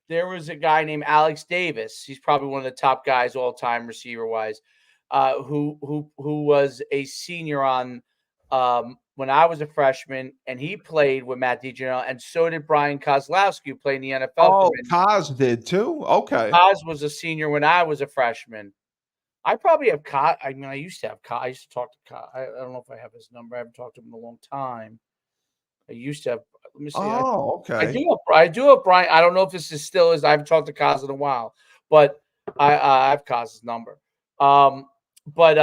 There was a guy named Alex Davis. He's probably one of the top guys all time receiver wise, who was a senior on when I was a freshman, and he played with Matt DiGennaro, and so did Brian Kozlowski, who played in the NFL. Oh, Koz did too? Okay. Koz was a senior when I was a freshman. I probably have Koz. I mean, I used to have Koz. I used to talk to Koz. I don't know if I have his number. I haven't talked to him in a long time. I used to have. Let me see. Oh, okay. I do have Brian. I don't know if this is still is. I haven't talked to Koz in a while, but I have Koz's number. But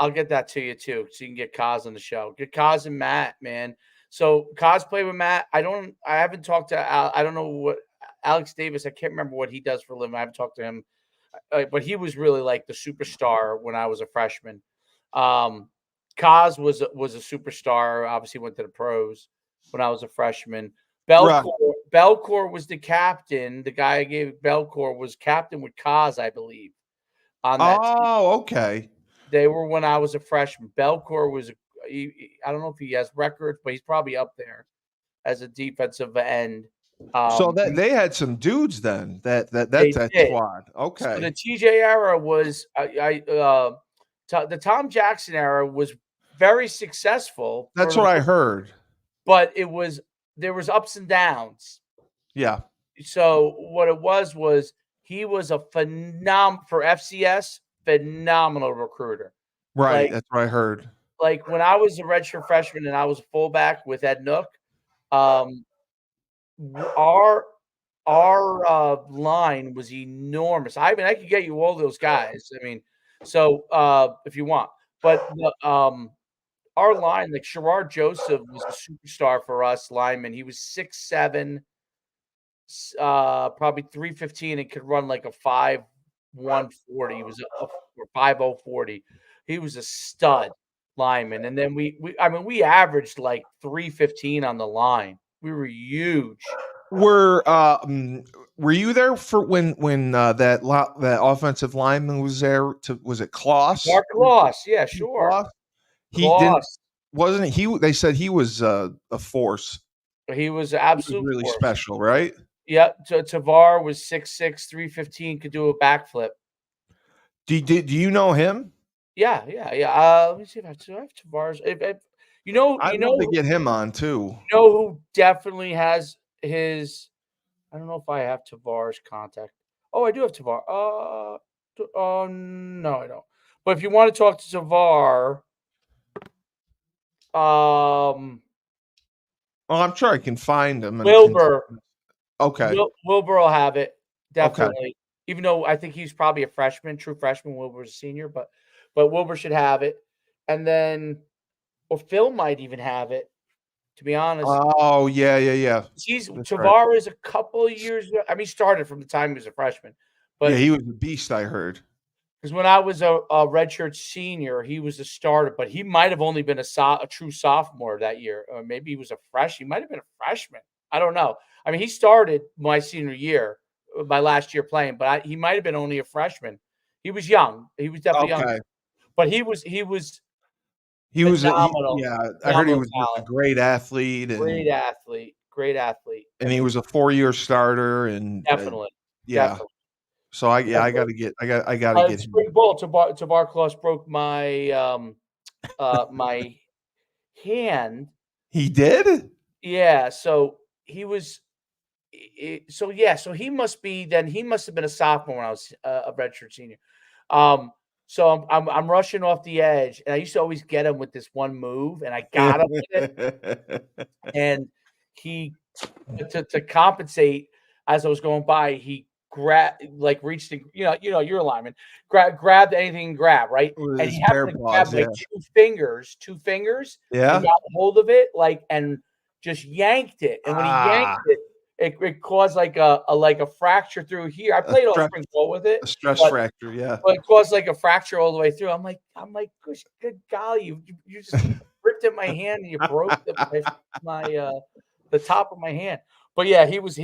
I'll get that to you too, so you can get Koz on the show. Get Koz and Matt, man. So Koz played with Matt. I haven't talked to Al. I don't know what Alex Davis. I can't remember what he does for a living. I haven't talked to him, but he was really like the superstar when I was a freshman. Kaz was a superstar. Obviously, went to the pros when I was a freshman. Belcourt was the captain. The guy I gave Belcourt was captain with Kaz, I believe. On that team. Okay. They were when I was a freshman. Belcourt was. I don't know if he has records, but he's probably up there as a defensive end. So that they had some dudes then. That's that did. squad. Okay. So the TJ era was the Tom Jackson era was very successful. That's what I heard. But there was ups and downs. Yeah. So what it was he was a for FCS phenomenal recruiter. Right. That's what I heard. Like when I was a redshirt freshman and I was a fullback with Ed Nook, our line was enormous. I mean, I could get you all those guys. I mean, so if you want, but our line, like Sherrard Joseph, was a superstar for us lineman. He was 6'7", probably 315, and could run like a 5'140. He was a 5'040. He was a stud lineman. And then we averaged like 315 on the line. We were huge. Were you there for when that offensive lineman was there? Was it Kloss? Mark Kloss, yeah, sure. Kloss? Wasn't he? They said he was a force. He was absolutely really special, right? Yeah. Tavar was 6'6", 315, could do a backflip. Do you know him? Yeah. Let me see if I have Tavar's. I'd love to get him on too. You know who definitely has his? I don't know if I have Tavar's contact. Oh, I do have Tavar. No, I don't. But if you want to talk to Tavar, well, I'm sure I can find him. Wilbur. Okay. Wilbur will have it definitely. Okay. Even though I think he's probably a freshman, true freshman. Wilbur's a senior, but Wilbur should have it. And then, or Phil might even have it. To be honest. Oh yeah. Tavar is a couple of years. I mean, he started from the time he was a freshman. But yeah, he was a beast. I heard. Because when I was a redshirt senior, he was a starter, but he might have only been a true sophomore that year, or maybe he was a freshman. He might have been a freshman. I don't know. I mean, he started my senior year, my last year playing, but he might have been only a freshman. He was young. He was definitely young. But he was phenomenal. I heard he was a great athlete. Great athlete. And he was a 4-year starter, and definitely. Definitely. So I got to get him. Spring ball. Tavar Kloss broke my my hand. He did? Yeah. So he was. So he must have been a sophomore when I was a redshirt senior. So I'm rushing off the edge, and I used to always get him with this one move, and I got him with it, and he to compensate as I was going by, he reached in, you're a lineman, grabbed anything and grab, right? And he happened to grab two fingers, yeah, and got hold of it and just yanked it. And when he yanked it, it caused like a fracture through here. I played all spring ball with it. A stress fracture, yeah. But it caused like a fracture all the way through. I'm like, good golly, you just ripped at my hand and you broke the top of my hand. But yeah, he was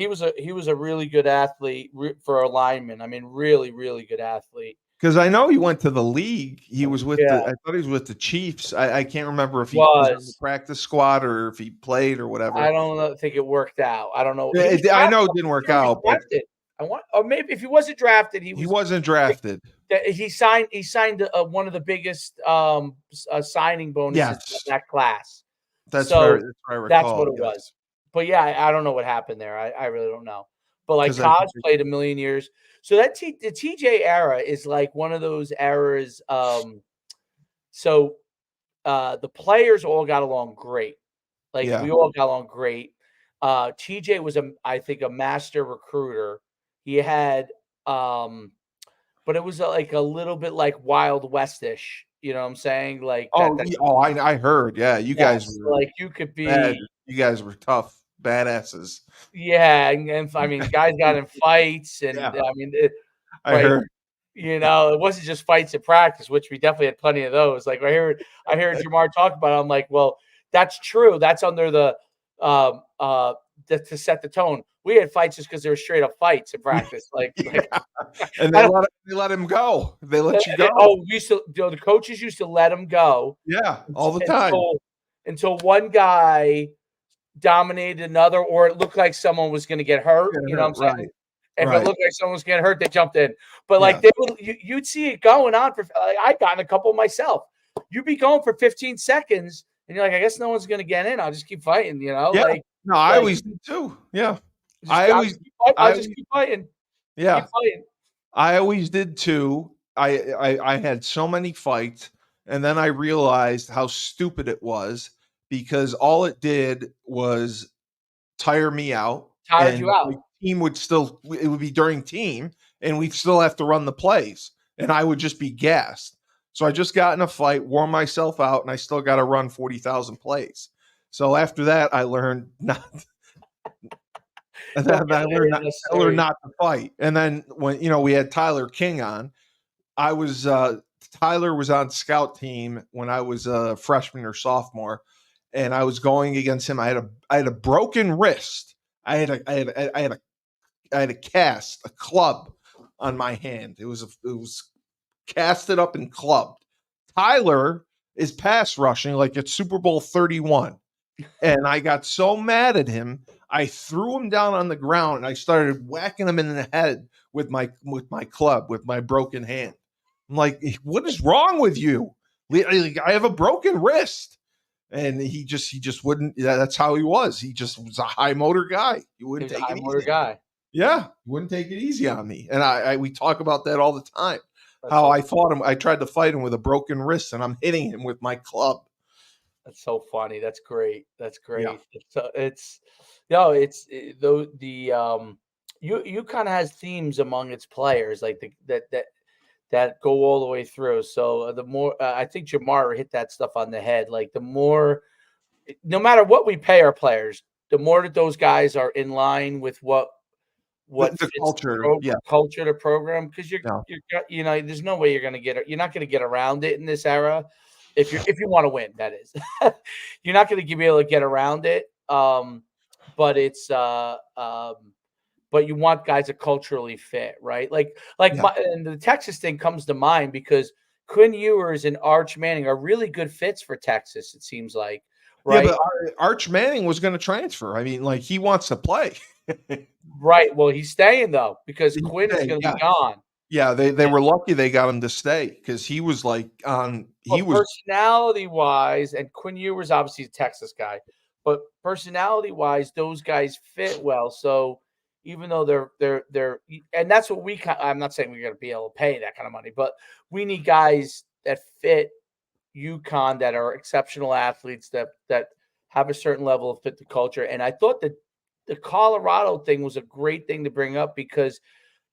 a really good athlete for a lineman. I mean, really, really good athlete. Because I know he went to the league. He was with I thought he was with the Chiefs. I can't remember if he was on the practice squad or if he played or whatever. I don't think it worked out. I don't know. I know it didn't work out. But or maybe if he wasn't drafted, he wasn't drafted. He signed one of the biggest signing bonuses of that class. That's what I recall. That's what it was. But yeah, I don't know what happened there. I really don't know. But like Kaz played a million years. So the TJ era is like one of those eras. So the players all got along great. We all got along great. TJ was I think a master recruiter. He had but it was like a little bit like Wild Westish. You know what I'm saying? Like I heard. Yeah, you guys were like you could be. Bad. You guys were tough badasses. Yeah, and I mean, guys got in fights, and Yeah. I mean, I heard. you know, it wasn't just fights at practice, which we definitely had plenty of those. Like I hear Jamar talk about it, I'm like, well, that's true. That's under the to set the tone. We had fights just because they were straight up fights at practice. Like And I they let him go. They let you go. oh, we used to, you know, the coaches used to let him go. Yeah, all the time. Until one guy dominated another, or it looked like someone was going to get hurt. You know what I'm saying? Right. If Right. it looked like someone was getting hurt, they jumped in. But like Yeah. you'd see it going on for. Like, I'd gotten a couple myself. You'd be going for 15 seconds, and you're like, I guess no one's going to get in. I'll just keep fighting. You know, Yeah. No, I always did too. Yeah. I'll just keep fighting. Yeah. Keep fighting. I always did too. I had so many fights, and then I realized how stupid it was because all it did was tire me out. Tired you out. The team would still, it would be during team, and we'd still have to run the plays, and I would just be gassed. So I just got in a fight, wore myself out, and I still got to run 40,000 plays. So after that, I learned not. And then I learned not to fight. And then when we had Tyler King on, I was Tyler was on scout team when I was a freshman or sophomore, and I was going against him. I had a broken wrist. I had a cast, a club on my hand. It was casted up and clubbed. Tyler is pass rushing like it's Super Bowl 31. And I got so mad at him, I threw him down on the ground and I started whacking him in the head with my club, with my broken hand. I'm like, what is wrong with you? I have a broken wrist. And he just wouldn't. That's how he was. He just was a high motor guy. He wouldn't take it easy. Guy. Yeah, he wouldn't take it easy on me. And we talk about that all the time. How I fought him. I tried to fight him with a broken wrist, and I'm hitting him with my club. That's so funny. That's great. That's great. Yeah. It's you kind of has themes among its players like that go all the way through. So the more I think Jamar hit that stuff on the head. Like the more, no matter what we pay our players, the more that those guys are in line with what the culture, culture, the program, because there's no way you're not going to get around it in this era. If you want to win, that is, you're not going to be able to get around it. But it's but you want guys that culturally fit, right? And the Texas thing comes to mind because Quinn Ewers and Arch Manning are really good fits for Texas. It seems like, right? Yeah, but Arch Manning was going to transfer. I mean, like he wants to play. Right. Well, he's staying though because Quinn is going to be gone. Yeah, they were lucky they got him to stay because he was like personality wise, and Quinn Ewers obviously a Texas guy, but personality wise, those guys fit well. So even though they're and that's what I'm not saying we're going to be able to pay that kind of money, but we need guys that fit UConn, that are exceptional athletes, that have a certain level of fit the culture. And I thought that the Colorado thing was a great thing to bring up because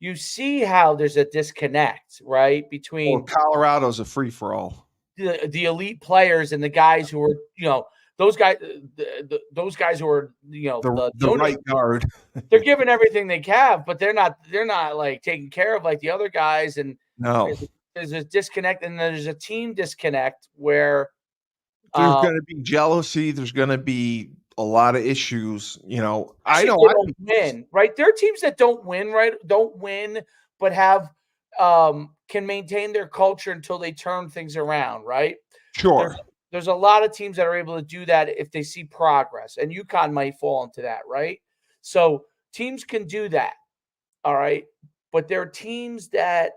you see how there's a disconnect, right, between Colorado's a free for all, the elite players and the guys who are, those guys who are, the right guard. They're giving everything they have, but they're not like taking care of like the other guys. And there's a disconnect, and there's a team disconnect where there's going to be jealousy. There's going to be a lot of issues. I don't win, right? There are teams that don't win, right? Don't win, but have can maintain their culture until they turn things around, right? Sure. There's a lot of teams that are able to do that if they see progress, and UConn might fall into that, right? So teams can do that, all right? But there are teams that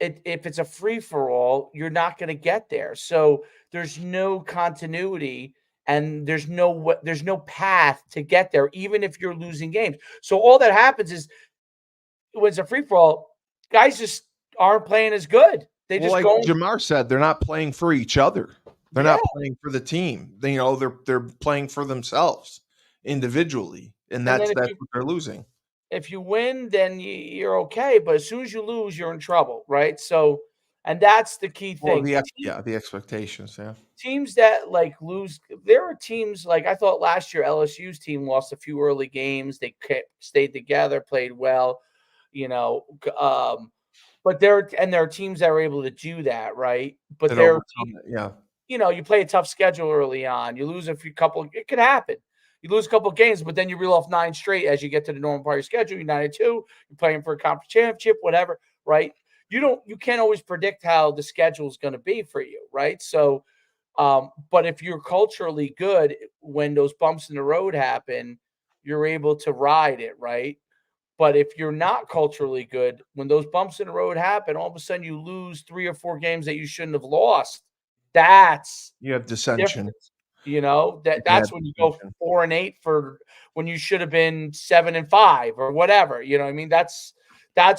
if it's a free-for-all, you're not going to get there. So there's no continuity, and there's no path to get there, even if you're losing games. So all that happens is when it's a free-for-all, guys just aren't playing as good. They just Jamar said, they're not playing for each other. They're not playing for the team. They're playing for themselves individually, and that's what they're losing. If you win, then you're okay. But as soon as you lose, you're in trouble, right? So, And that's the key Well, thing. the expectations, yeah. Teams that like lose, there are teams like I thought last year LSU's team lost a few early games. They stayed together, played well, you know. But there are teams that are able to do that, right? But That there are overcome it, yeah. you know, you play a tough schedule early on. You lose a few couple. It could happen. You lose a couple of games, but then you reel off 9 straight as you get to the normal part of your schedule. You're 9-2. You're playing for a conference championship, whatever, right? You can't always predict how the schedule is going to be for you, right? So, but if you're culturally good, when those bumps in the road happen, you're able to ride it, right? But if you're not culturally good, when those bumps in the road happen, all of a sudden you lose 3 or 4 games that you shouldn't have lost. That's You have dissension. different. You know, You can that's have when you go dissension. 4-8 for when you should have been 7-5 or whatever. You know what I mean? That's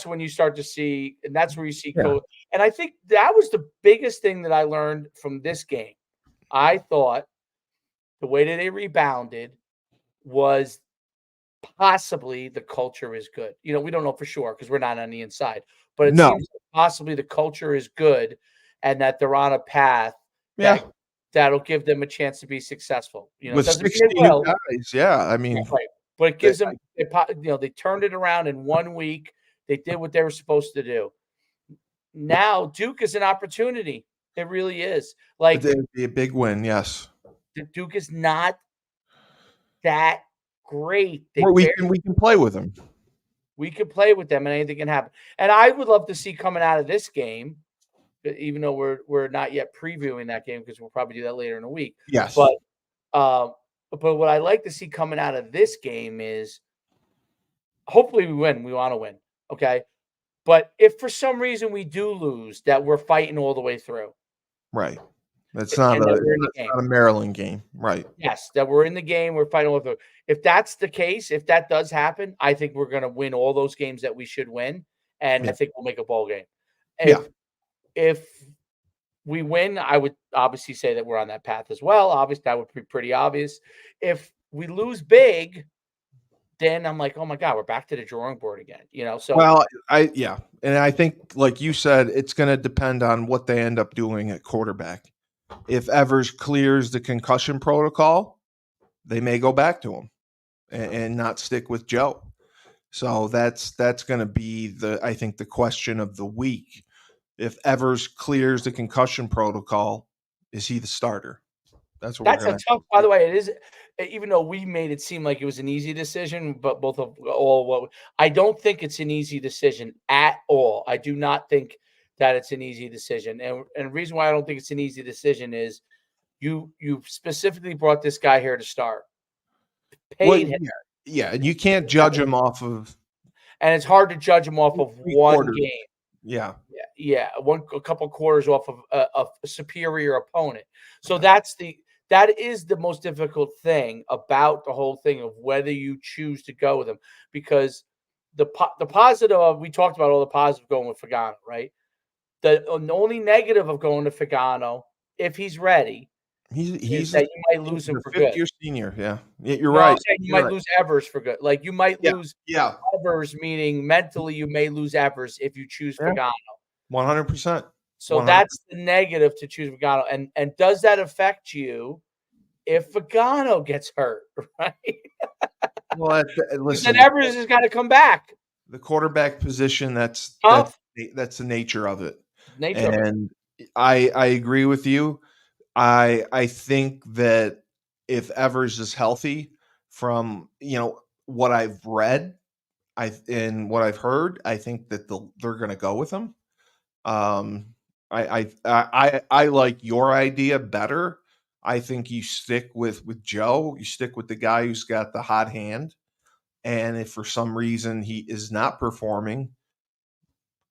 when you start to see, and that's where you see Yeah. And I think that was the biggest thing that I learned from this game. I thought the way that they rebounded was possibly the culture is good. You know, we don't know for sure because we're not on the inside, but it No. seems like possibly the culture is good and that they're on a path Yeah. that'll give them a chance to be successful. You know, it With doesn't mean 60 they new will. guys, yeah. I Yeah, mean, right. But it gives them, they turned it around in 1 week. They did what they were supposed to do. Now Duke is an opportunity. It really is. Like it'd be a big win, yes. Duke is not that great. We can play with them. We could play with them and anything can happen. And I would love to see coming out of this game, even though we're not yet previewing that game because we'll probably do that later in the week. Yes. But what I like to see coming out of this game is hopefully we win. We want to win. Okay. But if for some reason we do lose, that we're fighting all the way through. Right. That's not a Maryland game. Right. Yes, that we're in the game, we're fighting all the way through. If that's the case, if that does happen, I think we're going to win all those games that we should win, and I think we'll make a bowl game. If we win, I would obviously say that we're on that path as well. Obviously, that would be pretty obvious. If we lose big, then I'm like, oh my God, we're back to the drawing board again. You know, so and I think, like you said, it's going to depend on what they end up doing at quarterback. If Evers clears the concussion protocol, they may go back to him and not stick with Joe. So that's going to be I think the question of the week. If Evers clears the concussion protocol, is he the starter? That's a tough. By the way, it is. Even though we made it seem like it was an easy decision, but I don't think it's an easy decision at all. I do not think that it's an easy decision, and the reason why I don't think it's an easy decision is you specifically brought this guy here to start, paid him, and you can't judge him off of, and it's hard to judge him off of one game. Yeah. A couple quarters off of a superior opponent. So that is the most difficult thing about the whole thing of whether you choose to go with him, because the positive of, we talked about all the positive going with Fagano, right? The only negative of going to Fagano, if he's ready, he's that you might lose him for good. Fifth-year senior, you're right. I'm saying you might lose Evers for good. Like you might lose Evers, meaning mentally you may lose Evers if you choose Fagano. 100%. So that's the negative to choose Fagano. And does that affect you if Fagano gets hurt, right? Well, listen, then Evers has got to come back. The quarterback position, that's the nature of it. I agree with you. I think that if Evers is healthy, from what I've read, and what I've heard, I think that they're going to go with him. I like your idea better. I think you stick with Joe. You stick with the guy who's got the hot hand. And if for some reason he is not performing,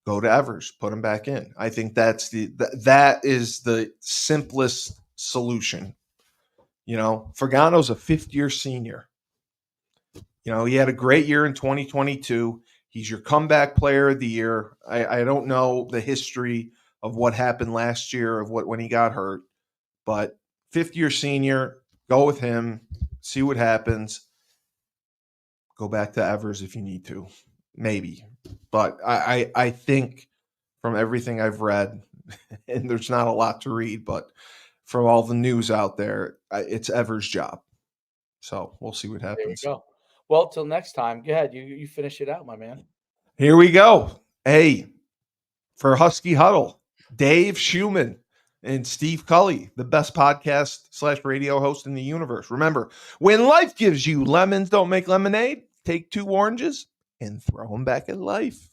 go to Evers, put him back in. I think that is the simplest solution. Fagano's a fifth-year senior. He had a great year in 2022. He's your comeback player of the year. I don't know the history of what happened last year when he got hurt, but fifth-year senior, go with him, see what happens. Go back to Evers if you need to, maybe. But I think from everything I've read, and there's not a lot to read, but from all the news out there, it's Ever's job. So we'll see what There we happens. go. Well, till next time. Go ahead. You finish it out, my man. Here we go. Hey, for Husky Huddle, Dave Schuman and Steve Cully, the best podcast / radio host in the universe. Remember, when life gives you lemons, don't make lemonade. Take 2 oranges and throw them back at life.